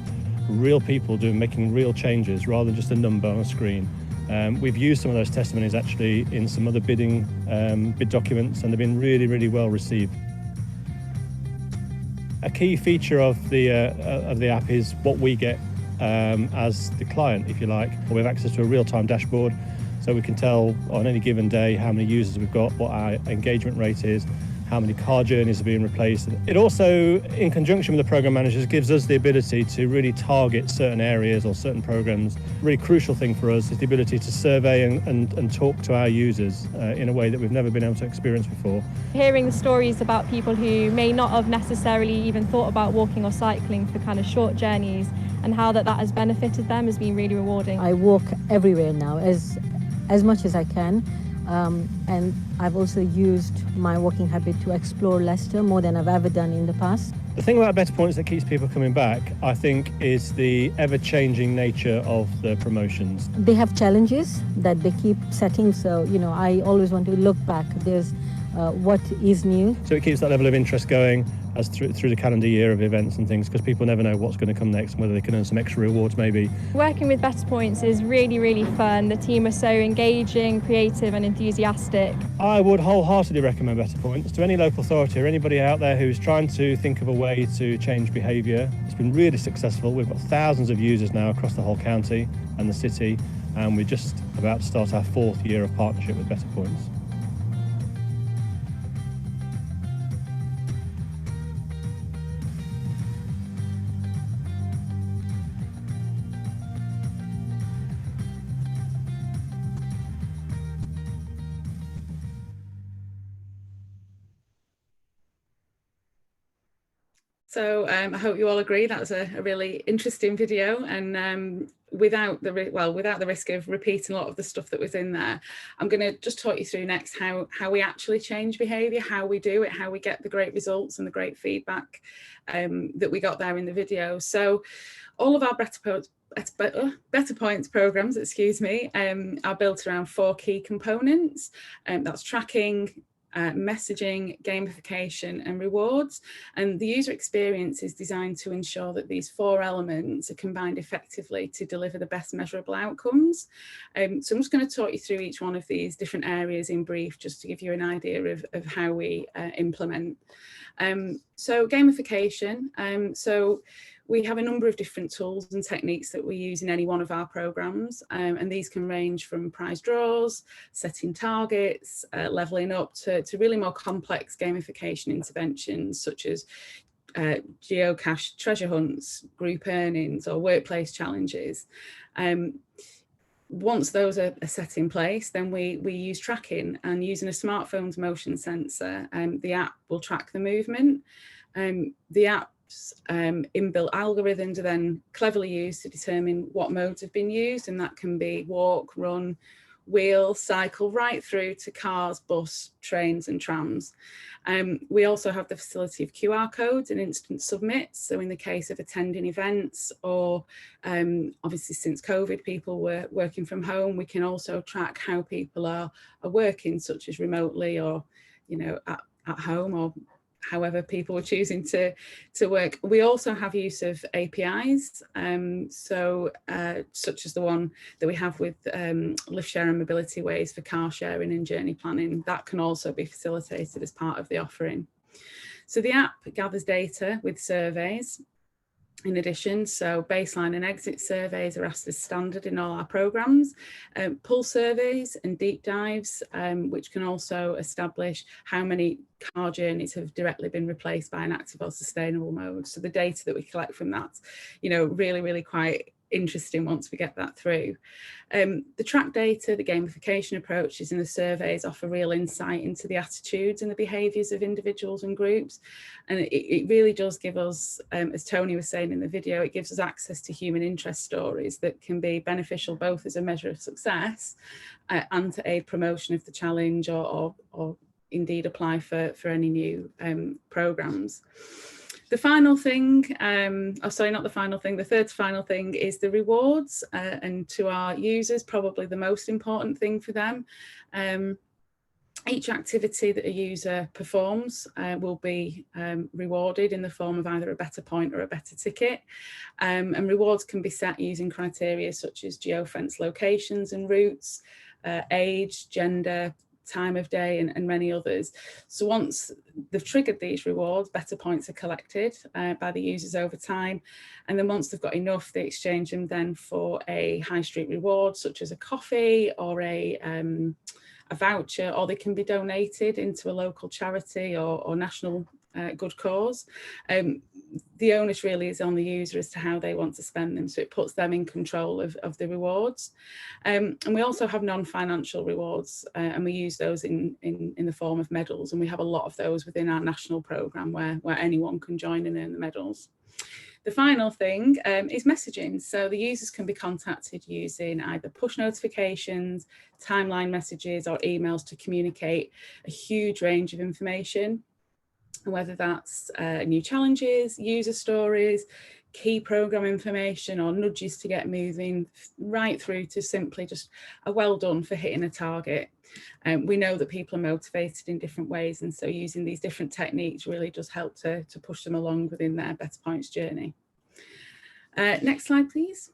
real people making real changes rather than just a number on a screen. We've used some of those testimonies actually in some other bid documents, and they've been really, really well received. A key feature of the app is what we get as the client, if you like. We have access to a real-time dashboard, so we can tell on any given day how many users we've got, what our engagement rate is, how many car journeys are being replaced. It also, in conjunction with the programme managers, gives us the ability to really target certain areas or certain programmes. A really crucial thing for us is the ability to survey and talk to our users in a way that we've never been able to experience before. Hearing the stories about people who may not have necessarily even thought about walking or cycling for kind of short journeys and how that has benefited them has been really rewarding. I walk everywhere now as much as I can. And I've also used my walking habit to explore Leicester more than I've ever done in the past. The thing about BetterPoints that keeps people coming back, I think, is the ever-changing nature of the promotions. They have challenges that they keep setting, so I always want to look back. There's what is new. So it keeps that level of interest going as through the calendar year of events and things, because people never know what's going to come next and whether they can earn some extra rewards maybe. Working with BetterPoints is really, really fun. The team are so engaging, creative and enthusiastic. I would wholeheartedly recommend BetterPoints to any local authority or anybody out there who's trying to think of a way to change behaviour. It's been really successful. We've got thousands of users now across the whole county and the city, and we're just about to start our 4th year of partnership with BetterPoints. So I hope you all agree that was a really interesting video, and without the risk of repeating a lot of the stuff that was in there, I'm going to just talk you through next how we actually change behaviour, how we do it, how we get the great results and the great feedback that we got there in the video. So all of our BetterPoints programs, are built around 4 key components. That's tracking, messaging, gamification and rewards, and the user experience is designed to ensure that these 4 elements are combined effectively to deliver the best measurable outcomes. So I'm just going to talk you through each one of these different areas in brief, just to give you an idea of how we implement. So gamification, so we have a number of different tools and techniques that we use in any one of our programs, and these can range from prize draws, setting targets, levelling up to really more complex gamification interventions such as geocache treasure hunts, group earnings or workplace challenges. Once those are set in place, then we use tracking, and using a smartphone's motion sensor, the app will track the movement. The app's inbuilt algorithms are then cleverly used to determine what modes have been used, and that can be walk, run, wheel, cycle, right through to cars, bus, trains and trams. We also have the facility of QR codes and instant submits. So in the case of attending events, or obviously since COVID, people were working from home, we can also track how people are working, such as remotely or, you know, at home, or however people are choosing to work. We also have use of APIs, such as the one that we have with Lift Share and Mobilityways for car sharing and journey planning. That can also be facilitated as part of the offering. So the app gathers data with surveys in addition, so baseline and exit surveys are asked as standard in all our programmes, pull surveys and deep dives, which can also establish how many car journeys have directly been replaced by an active or sustainable mode. So the data that we collect from that, you know, really quite interesting once we get that through. The track data, the gamification approaches and the surveys offer real insight into the attitudes and the behaviours of individuals and groups. And it really does give us, as Tony was saying in the video, it gives us access to human interest stories that can be beneficial both as a measure of success and to aid promotion of the challenge or indeed apply for any new programmes. The final thing, the third final thing is the rewards, and to our users, probably the most important thing for them. Each activity that a user performs will be rewarded in the form of either a better point or a better ticket. And rewards can be set using criteria such as geofence locations and routes, age, gender, time of day and many others. So once they've triggered these rewards, better points are collected by the users over time, and then once they've got enough, they exchange them then for a high street reward such as a coffee or a voucher, or they can be donated into a local charity or national good cause. The onus really is on the user as to how they want to spend them, so it puts them in control of the rewards. And we also have non-financial rewards, and we use those in the form of medals, and we have a lot of those within our national programme where anyone can join and earn the medals. The final thing is messaging. So the users can be contacted using either push notifications, timeline messages or emails to communicate a huge range of information, whether that's new challenges, user stories, key programme information or nudges to get moving, right through to simply just a well done for hitting a target. We know that people are motivated in different ways, and so using these different techniques really does help to push them along within their BetterPoints journey. Next slide, please.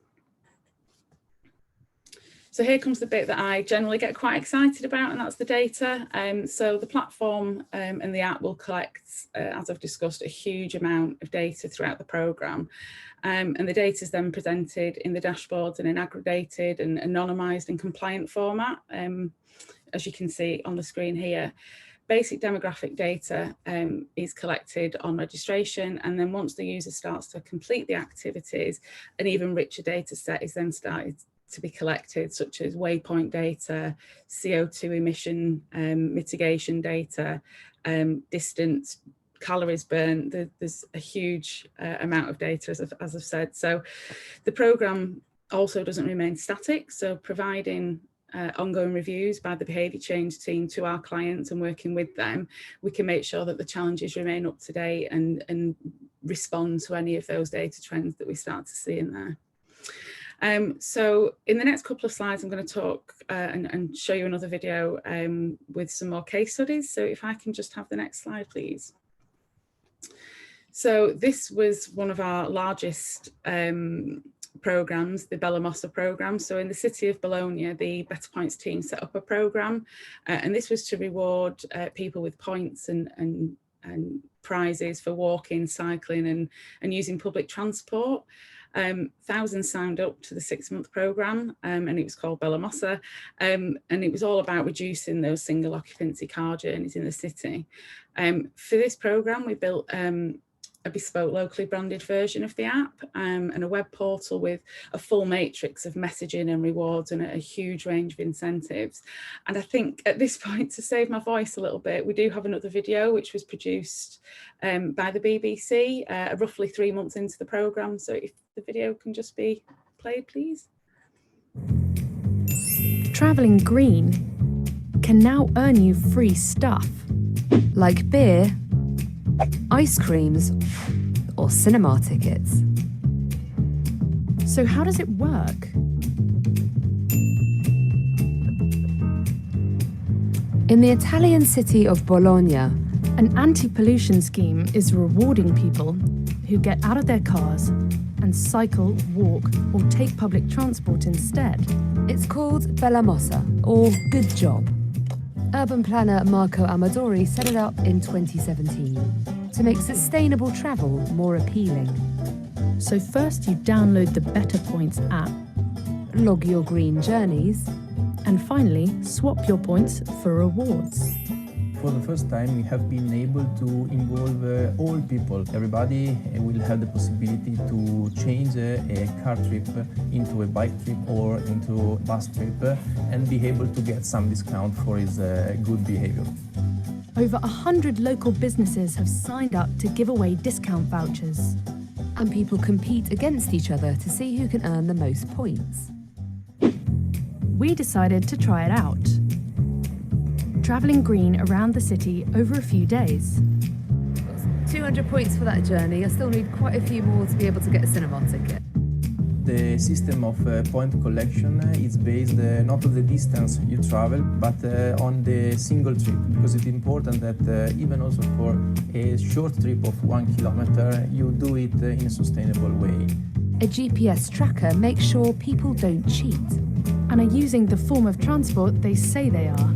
So here comes the bit that I generally get quite excited about, and that's the data. So the platform and the app will collect, as I've discussed, a huge amount of data throughout the programme. And the data is then presented in the dashboards in an aggregated and anonymised and compliant format, as you can see on the screen here. Basic demographic data is collected on registration, and then once the user starts to complete the activities, an even richer data set is then started to be collected, such as waypoint data, CO2 emission mitigation data, distance, calories burnt. There's a huge amount of data, as I've said. So the programme also doesn't remain static, so providing ongoing reviews by the behaviour change team to our clients and working with them, we can make sure that the challenges remain up to date and respond to any of those data trends that we start to see in there. So in the next couple of slides, I'm going to talk and show you another video with some more case studies. So if I can just have the next slide, please. So this was one of our largest programmes, the Bellamassa programme. So in the city of Bologna, the BetterPoints team set up a programme, and this was to reward people with points and prizes for walking, cycling and using public transport. Thousands signed up to the 6-month programme, and it was called Bellamassa, and it was all about reducing those single occupancy car journeys in the city. For this programme, we built a bespoke locally branded version of the app and a web portal with a full matrix of messaging and rewards and a huge range of incentives. And I think at this point, to save my voice a little bit, we do have another video which was produced by the BBC roughly 3 months into the programme. So if the video can just be played, please. travelling green can now earn you free stuff. Like beer, ice creams, or cinema tickets. So how does it work? In the Italian city of Bologna, an anti-pollution scheme is rewarding people who get out of their cars and cycle, walk, or take public transport instead. It's called Bellamassa, or Good Job. Urban planner Marco Amadori set it up in 2017 to make sustainable travel more appealing. So first you download the BetterPoints app, log your green journeys, and finally swap your points for rewards. For the first time, we have been able to involve all people. Everybody will have the possibility to change a car trip into a bike trip or into a bus trip and be able to get some discount for his good behavior. Over 100 local businesses have signed up to give away discount vouchers. And people compete against each other to see who can earn the most points. We decided to try it out. Travelling green around the city over a few days. 200 points for that journey. I still need quite a few more to be able to get a cinema ticket. The system of point collection is based not on the distance you travel, but on the single trip, because it's important that even also for a short trip of 1 kilometer, you do it in a sustainable way. A GPS tracker makes sure people don't cheat. And are using the form of transport they say they are.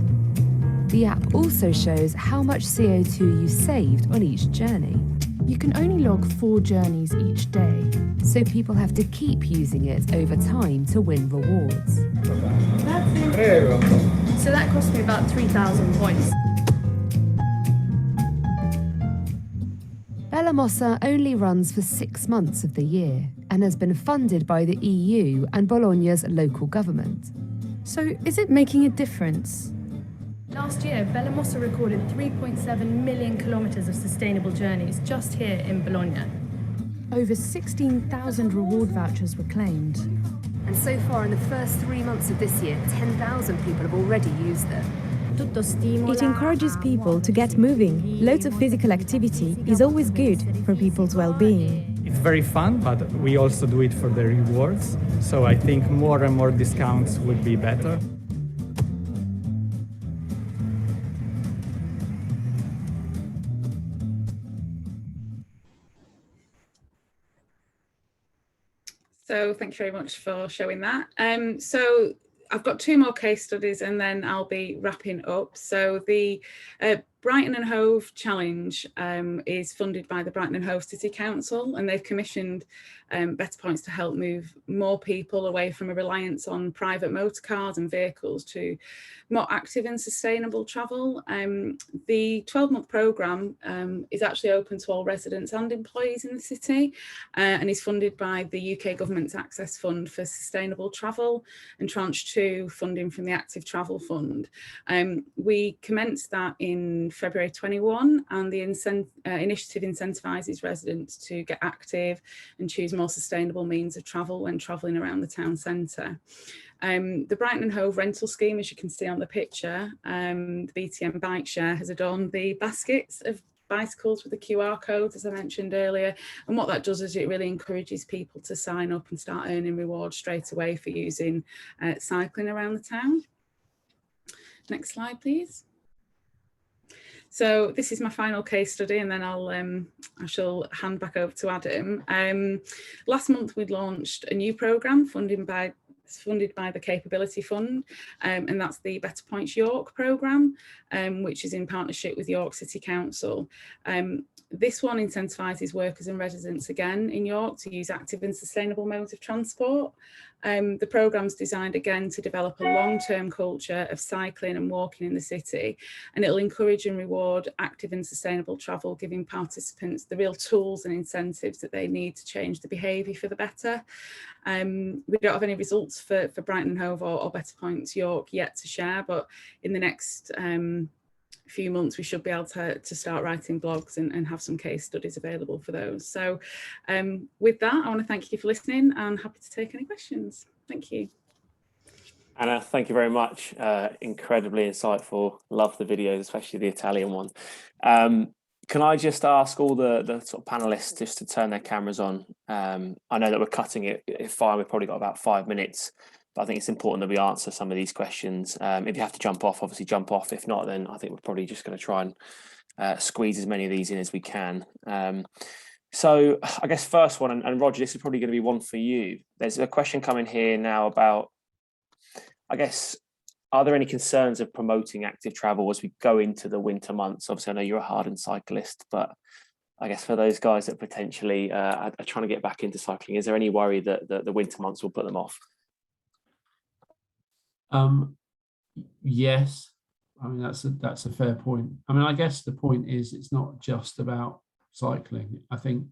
The app also shows how much CO2 you saved on each journey. You can only log 4 journeys each day. So people have to keep using it over time to win rewards. So that cost me about 3,000 points. Bellamassa only runs for 6 months of the year and has been funded by the EU and Bologna's local government. So is it making a difference? Last year, Bellamassa recorded 3.7 million kilometres of sustainable journeys just here in Bologna. Over 16,000 reward vouchers were claimed. And so far in the first 3 months of this year, 10,000 people have already used them. It encourages people to get moving. Loads of physical activity is always good for people's well-being. It's very fun, but we also do it for the rewards. So I think more and more discounts would be better. So thank you very much for showing that. So I've got 2 more case studies and then I'll be wrapping up. So the Brighton and Hove Challenge is funded by the Brighton and Hove City Council, and they've commissioned BetterPoints to help move more people away from a reliance on private motor cars and vehicles to more active and sustainable travel. The 12-month programme is actually open to all residents and employees in the city and is funded by the UK Government's Access Fund for Sustainable Travel and Tranche 2 funding from the Active Travel Fund. We commenced that in February 21, and the initiative incentivises residents to get active and choose more sustainable means of travel when travelling around the town centre. The Brighton and Hove rental scheme, as you can see on the picture, the BTM bike share has adorned the baskets of bicycles with the QR code, as I mentioned earlier. And what that does is it really encourages people to sign up and start earning rewards straight away for using cycling around the town. Next slide, please. So this is my final case study, and then I shall hand back over to Adam. Last month we launched a new programme funded by the Capability Fund, and that's the BetterPoints York programme, which is in partnership with York City Council. This one incentivises workers and residents again in York to use active and sustainable modes of transport. The programme's designed again to develop a long-term culture of cycling and walking in the city, and it'll encourage and reward active and sustainable travel, giving participants the real tools and incentives that they need to change the behaviour for the better. We don't have any results for Brighton Hove or BetterPoints York yet to share, but in the next few months we should be able to start writing blogs and have some case studies available for those. So with that, I want to thank you for listening and happy to take any questions. Thank you. Anna, thank you very much. Incredibly insightful. Love the videos, especially the Italian one. Can I just ask all the sort of panelists just to turn their cameras on? I know that we're cutting it fine. We've probably got about 5 minutes, but I think it's important that we answer some of these questions. If you have to jump off, obviously jump off. If not, then I think we're probably just going to try and squeeze as many of these in as we can. So I guess first one, and Roger, this is probably going to be one for you. There's a question coming here now about, I guess, are there any concerns of promoting active travel as we go into the winter months? Obviously, I know you're a hardened cyclist, but I guess for those guys that potentially are trying to get back into cycling, is there any worry that the winter months will put them off? Yes, I mean that's a fair point. I mean, I guess the point is it's not just about cycling. I think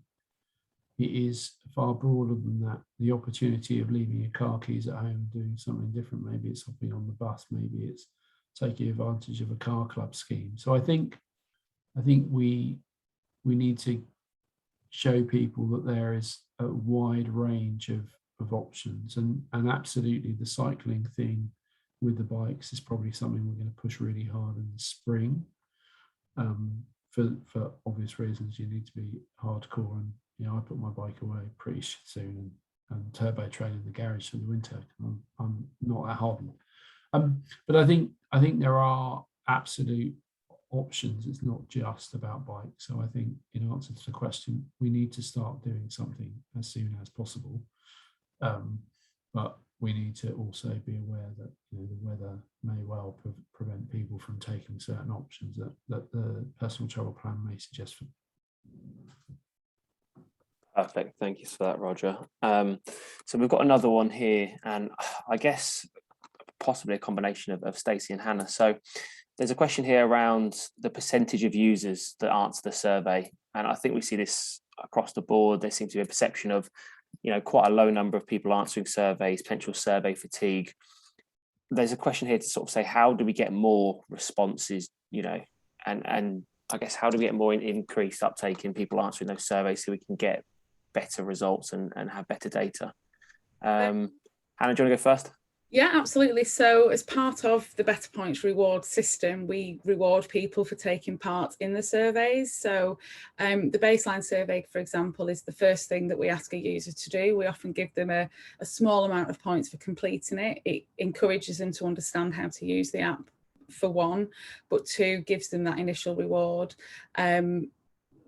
it is far broader than that. The opportunity of leaving your car keys at home and doing something different. Maybe it's hopping on the bus. Maybe it's taking advantage of a car club scheme. So I think we need to show people that there is a wide range of options, and absolutely the cycling thing with the bikes is probably something we're going to push really hard in the spring. For obvious reasons, you need to be hardcore, and I put my bike away pretty soon and turbo train in the garage for the winter. I'm not that hardened. But I think there are absolute options. It's not just about bikes. So I think in answer to the question, we need to start doing something as soon as possible. But we need to also be aware that the weather may well prevent people from taking certain options that the personal travel plan may suggest for them. Perfect. Thank you for that, Roger. So we've got another one here, and I guess possibly a combination of Stacey and Hannah. So there's a question here around the percentage of users that answer the survey. And I think we see this across the board. There seems to be a perception of, quite a low number of people answering surveys, potential survey fatigue. There's a question here to sort of say, how do we get more responses, and I guess, how do we get more increased uptake in people answering those surveys so we can get better results and have better data? Hannah, do you want to go first? Yeah, absolutely. So as part of the BetterPoints reward system, we reward people for taking part in the surveys. So the baseline survey, for example, is the first thing that we ask a user to do. We often give them a small amount of points for completing it. It encourages them to understand how to use the app, for one, but two, gives them that initial reward.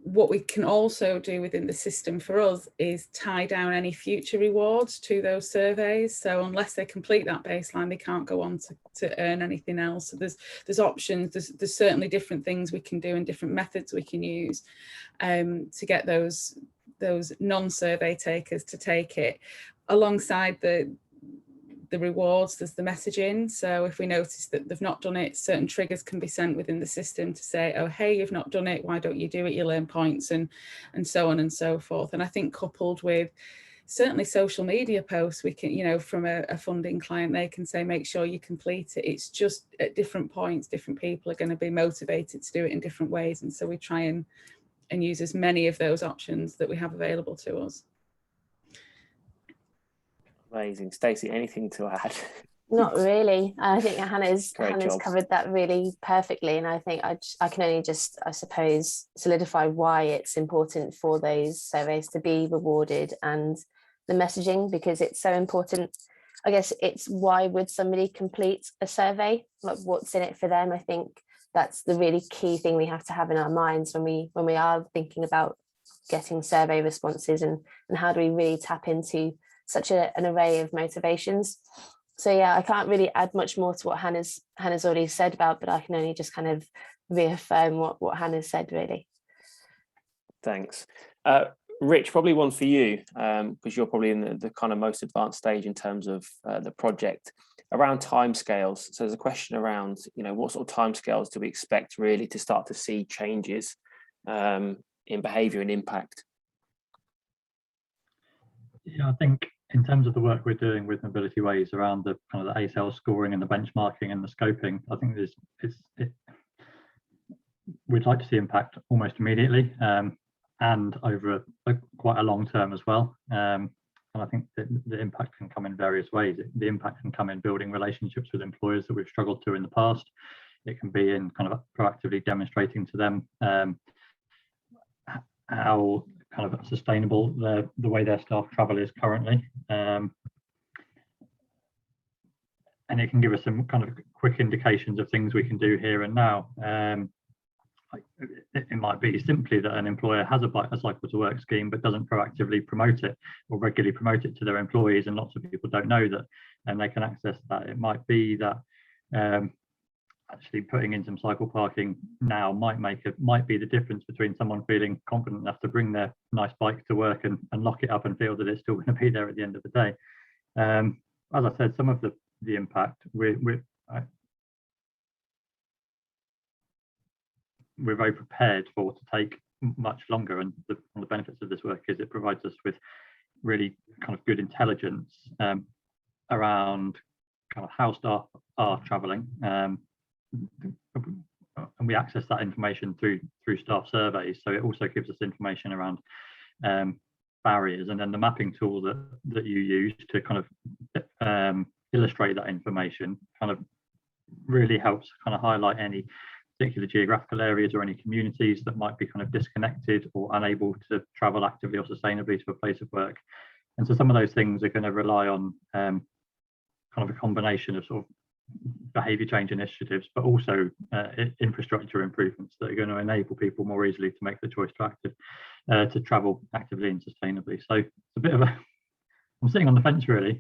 What we can also do within the system for us is tie down any future rewards to those surveys. So unless they complete that baseline, they can't go on to earn anything else. So there's options. There's certainly different things we can do and different methods we can use to get those non-survey takers to take it. Alongside the rewards, there's the messaging. So if we notice that they've not done it, certain triggers can be sent within the system to say, oh, hey, you've not done it, why don't you do it? You'll earn points, and so on and so forth. And I think coupled with certainly social media posts, we can, from a funding client, they can say, make sure you complete it. It's just at different points, different people are going to be motivated to do it in different ways. And so we try and use as many of those options that we have available to us. Amazing. Stacey, anything to add? Not really. I think Hannah's covered that really perfectly, and I think I can only just, I suppose, solidify why it's important for those surveys to be rewarded and the messaging, because it's so important. I guess it's why would somebody complete a survey? Like, what's in it for them? I think that's the really key thing we have to have in our minds when we are thinking about getting survey responses, and how do we really tap into such an array of motivations. So yeah, I can't really add much more to what Hannah's already said about, but I can only just kind of reaffirm what Hannah said, really. Thanks. Rich, probably one for you, because you're probably in the kind of most advanced stage in terms of the project around timescales. So there's a question around, what sort of timescales do we expect really to start to see changes in behaviour and impact? Yeah, I think in terms of the work we're doing with Mobilityways around the kind of the ASL scoring and the benchmarking and the scoping, I think we'd like to see impact almost immediately and over quite a long term as well. I think that the impact can come in various ways. The impact can come in building relationships with employers that we've struggled to in the past. It can be in kind of proactively demonstrating to them how kind of sustainable the way their staff travel is currently. And it can give us some kind of quick indications of things we can do here and now. It might be simply that an employer has a cycle to work scheme but doesn't proactively promote it or regularly promote it to their employees, and lots of people don't know that, and they can access that. It might be that actually putting in some cycle parking now might be the difference between someone feeling confident enough to bring their nice bike to work and lock it up and feel that it's still going to be there at the end of the day. As I said, some of the impact we're very prepared for to take much longer, and one of the benefits of this work is it provides us with really kind of good intelligence around kind of how staff are travelling, and we access that information through staff surveys. So it also gives us information around barriers, and then the mapping tool that you use to kind of illustrate that information kind of really helps kind of highlight any particular geographical areas or any communities that might be kind of disconnected or unable to travel actively or sustainably to a place of work. And so some of those things are going to rely on kind of a combination of sort of behaviour change initiatives, but also infrastructure improvements that are going to enable people more easily to make the choice to travel actively and sustainably. So it's a bit of I'm sitting on the fence really.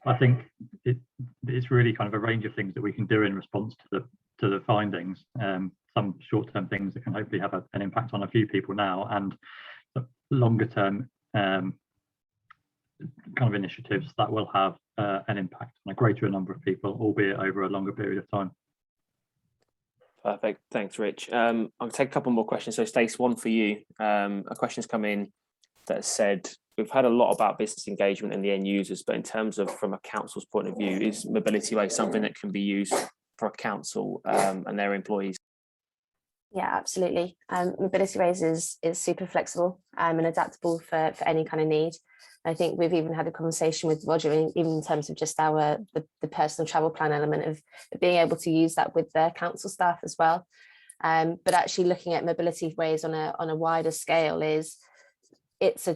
I think it's really kind of a range of things that we can do in response to the findings. Some short-term things that can hopefully have an impact on a few people now, and longer-term kind of initiatives that will have an impact on a greater number of people, albeit over a longer period of time. Perfect. Thanks, Rich. I'll take a couple more questions. So, Stacey, one for you. A question's come in that said, we've heard a lot about business engagement and the end users, but in terms of from a council's point of view, is Mobilityways something that can be used for a council and their employees? Yeah, absolutely. Mobilityways is super flexible and adaptable for any kind of need. I think we've even had a conversation with Roger, even in terms of just the personal travel plan element of being able to use that with their council staff as well. But actually looking at Mobilityways on a wider scale it's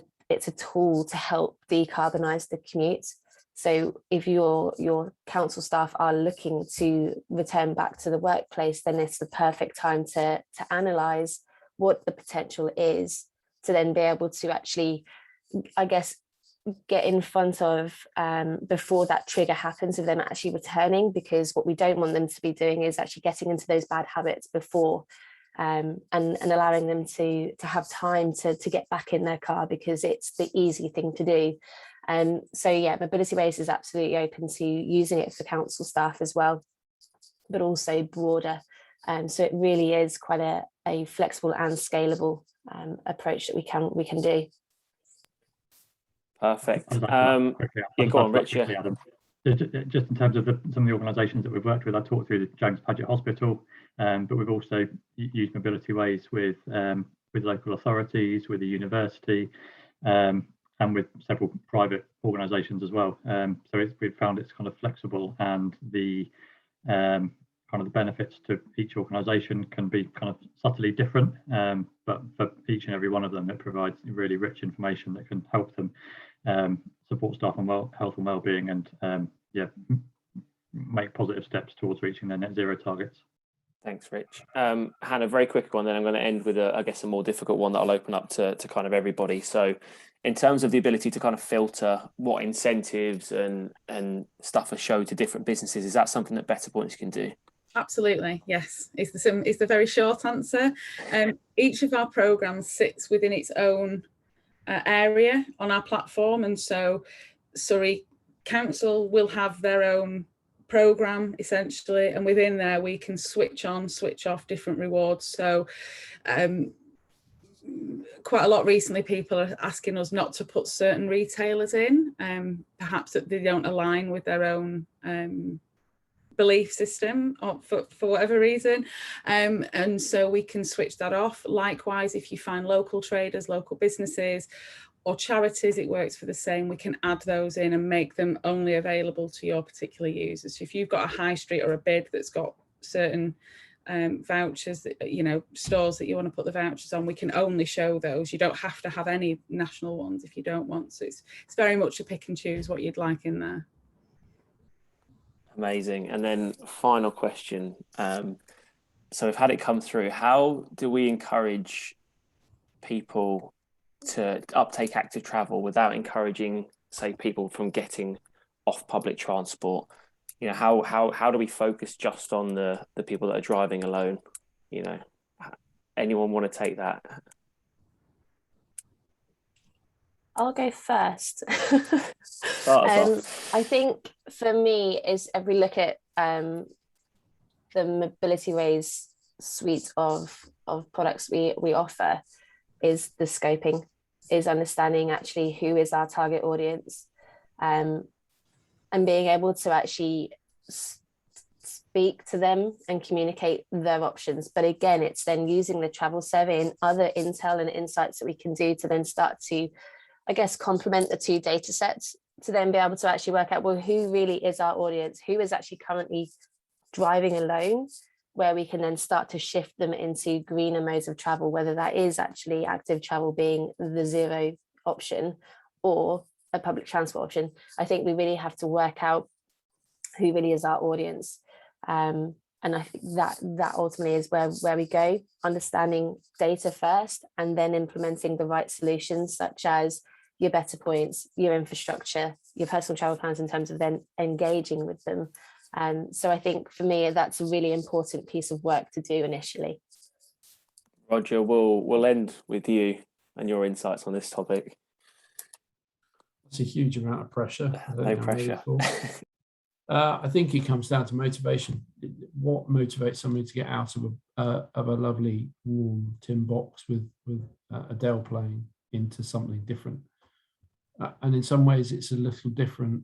a tool to help decarbonise the commute. So if your council staff are looking to return back to the workplace, then it's the perfect time to analyse what the potential is, to then be able to actually, I guess, get in front of before that trigger happens of them actually returning, because what we don't want them to be doing is actually getting into those bad habits before and allowing them to have time to get back in their car, because it's the easy thing to do. So yeah, Mobilityways is absolutely open to using it for council staff as well, but also broader. So it really is quite a flexible and scalable approach that we can do. Perfect. Yeah, go on, Rich. Adam. Just in terms of some of the organisations that we've worked with, I talked through the James Padgett Hospital, but we've also used Mobilityways with local authorities, with the university, and with several private organisations as well. So we've found it's kind of flexible, and the kind of the benefits to each organisation can be kind of subtly different, but for each and every one of them, it provides really rich information that can help them support staff and health and well-being, and make positive steps towards reaching their net zero targets. Thanks, Rich. Hannah, very quick one, then I'm going to end with I guess a more difficult one that I'll open up to kind of everybody. So in terms of the ability to kind of filter what incentives and stuff are shown to different businesses, is that something that BetterPoints can do? Absolutely, yes. It's the very short answer. Each of our programmes sits within its own area on our platform, and so Surrey Council will have their own programme essentially, and within there we can switch on, switch off different rewards. So quite a lot recently people are asking us not to put certain retailers in, perhaps that they don't align with their own belief system, or for whatever reason, and so we can switch that off. Likewise, if you find local traders, local businesses, or charities, it works for the same. We can add those in and make them only available to your particular users. So if you've got a high street or a bid that's got certain vouchers, that, you know, stores that you want to put the vouchers on, we can only show those. You don't have to have any national ones if you don't want. So it's very much a pick and choose what you'd like in there. Amazing. And then final question. So we've had it come through. How do we encourage people to uptake active travel without encouraging, say, people from getting off public transport? You know, how do we focus just on the people that are driving alone? You know, anyone want to take that? I'll go first. I think for me is, if we look at the Mobilityways suite of products we offer, is the scoping, is understanding actually who is our target audience, and being able to actually speak to them and communicate their options. But again, it's then using the travel survey and other intel and insights that we can do to then start to, I guess, complement the two data sets to then be able to actually work out, well, who really is our audience, who is actually currently driving alone, where we can then start to shift them into greener modes of travel, whether that is actually active travel being the zero option or a public transport option. I think we really have to work out who really is our audience. And I think that ultimately is where we go, understanding data first and then implementing the right solutions, such as your BetterPoints, your infrastructure, your personal travel plans, in terms of then engaging with them. So I think for me, that's a really important piece of work to do initially. Roger, we'll end with you and your insights on this topic. It's a huge amount of pressure. No pressure. I think it comes down to motivation. What motivates somebody to get out of a lovely warm tin box with a Dell playing into something different? And in some ways, it's a little different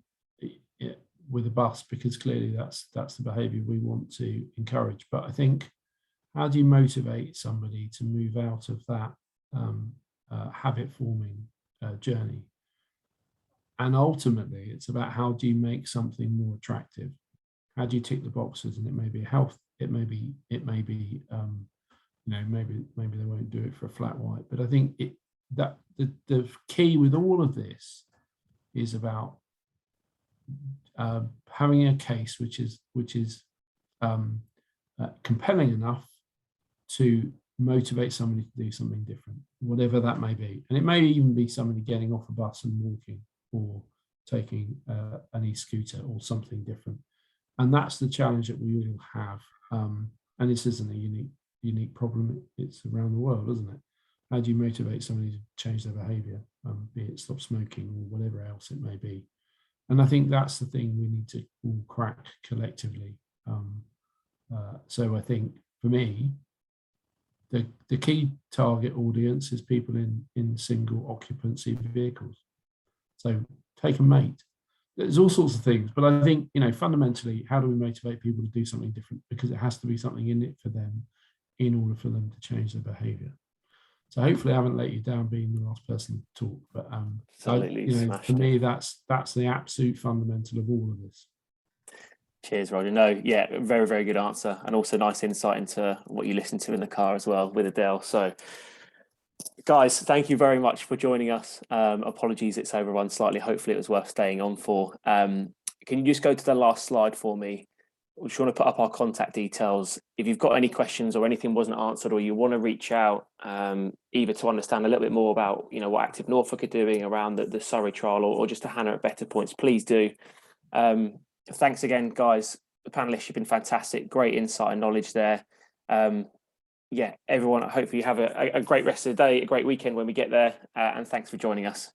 with a bus, because clearly that's the behaviour we want to encourage. But I think, how do you motivate somebody to move out of that habit forming journey? And ultimately, it's about, how do you make something more attractive? How do you tick the boxes? And it may be health, it may be you know, maybe they won't do it for a flat white. But I think that the key with all of this is about having a case which is compelling enough to motivate somebody to do something different, whatever that may be. And it may even be somebody getting off a bus and walking, or taking an e-scooter or something different. And that's the challenge that we all have. And this isn't a unique problem. It's around the world, isn't it? How do you motivate somebody to change their behaviour, be it stop smoking or whatever else it may be? And I think that's the thing we need to all crack collectively. So I think for me, the key target audience is people in single occupancy vehicles. So take a mate. There's all sorts of things, but I think, you know, fundamentally, how do we motivate people to do something different? Because it has to be something in it for them in order for them to change their behaviour. So hopefully I haven't let you down being the last person to talk, but for me, that's the absolute fundamental of all of this. Cheers, Roger. No, yeah, very, very good answer, and also nice insight into what you listen to in the car as well with Adele. So, guys, thank you very much for joining us. Apologies, it's overrun slightly. Hopefully it was worth staying on for. Can you just go to the last slide for me? We just want to put up our contact details. If you've got any questions or anything wasn't answered, or you want to reach out, either to understand a little bit more about, you know, what Active Norfolk are doing around the Surrey trial, or just to Hannah at BetterPoints, please do. Thanks again, guys. The panelists, you've been fantastic. Great insight and knowledge there. Yeah, everyone, hopefully you have a great rest of the day, a great weekend when we get there, and thanks for joining us.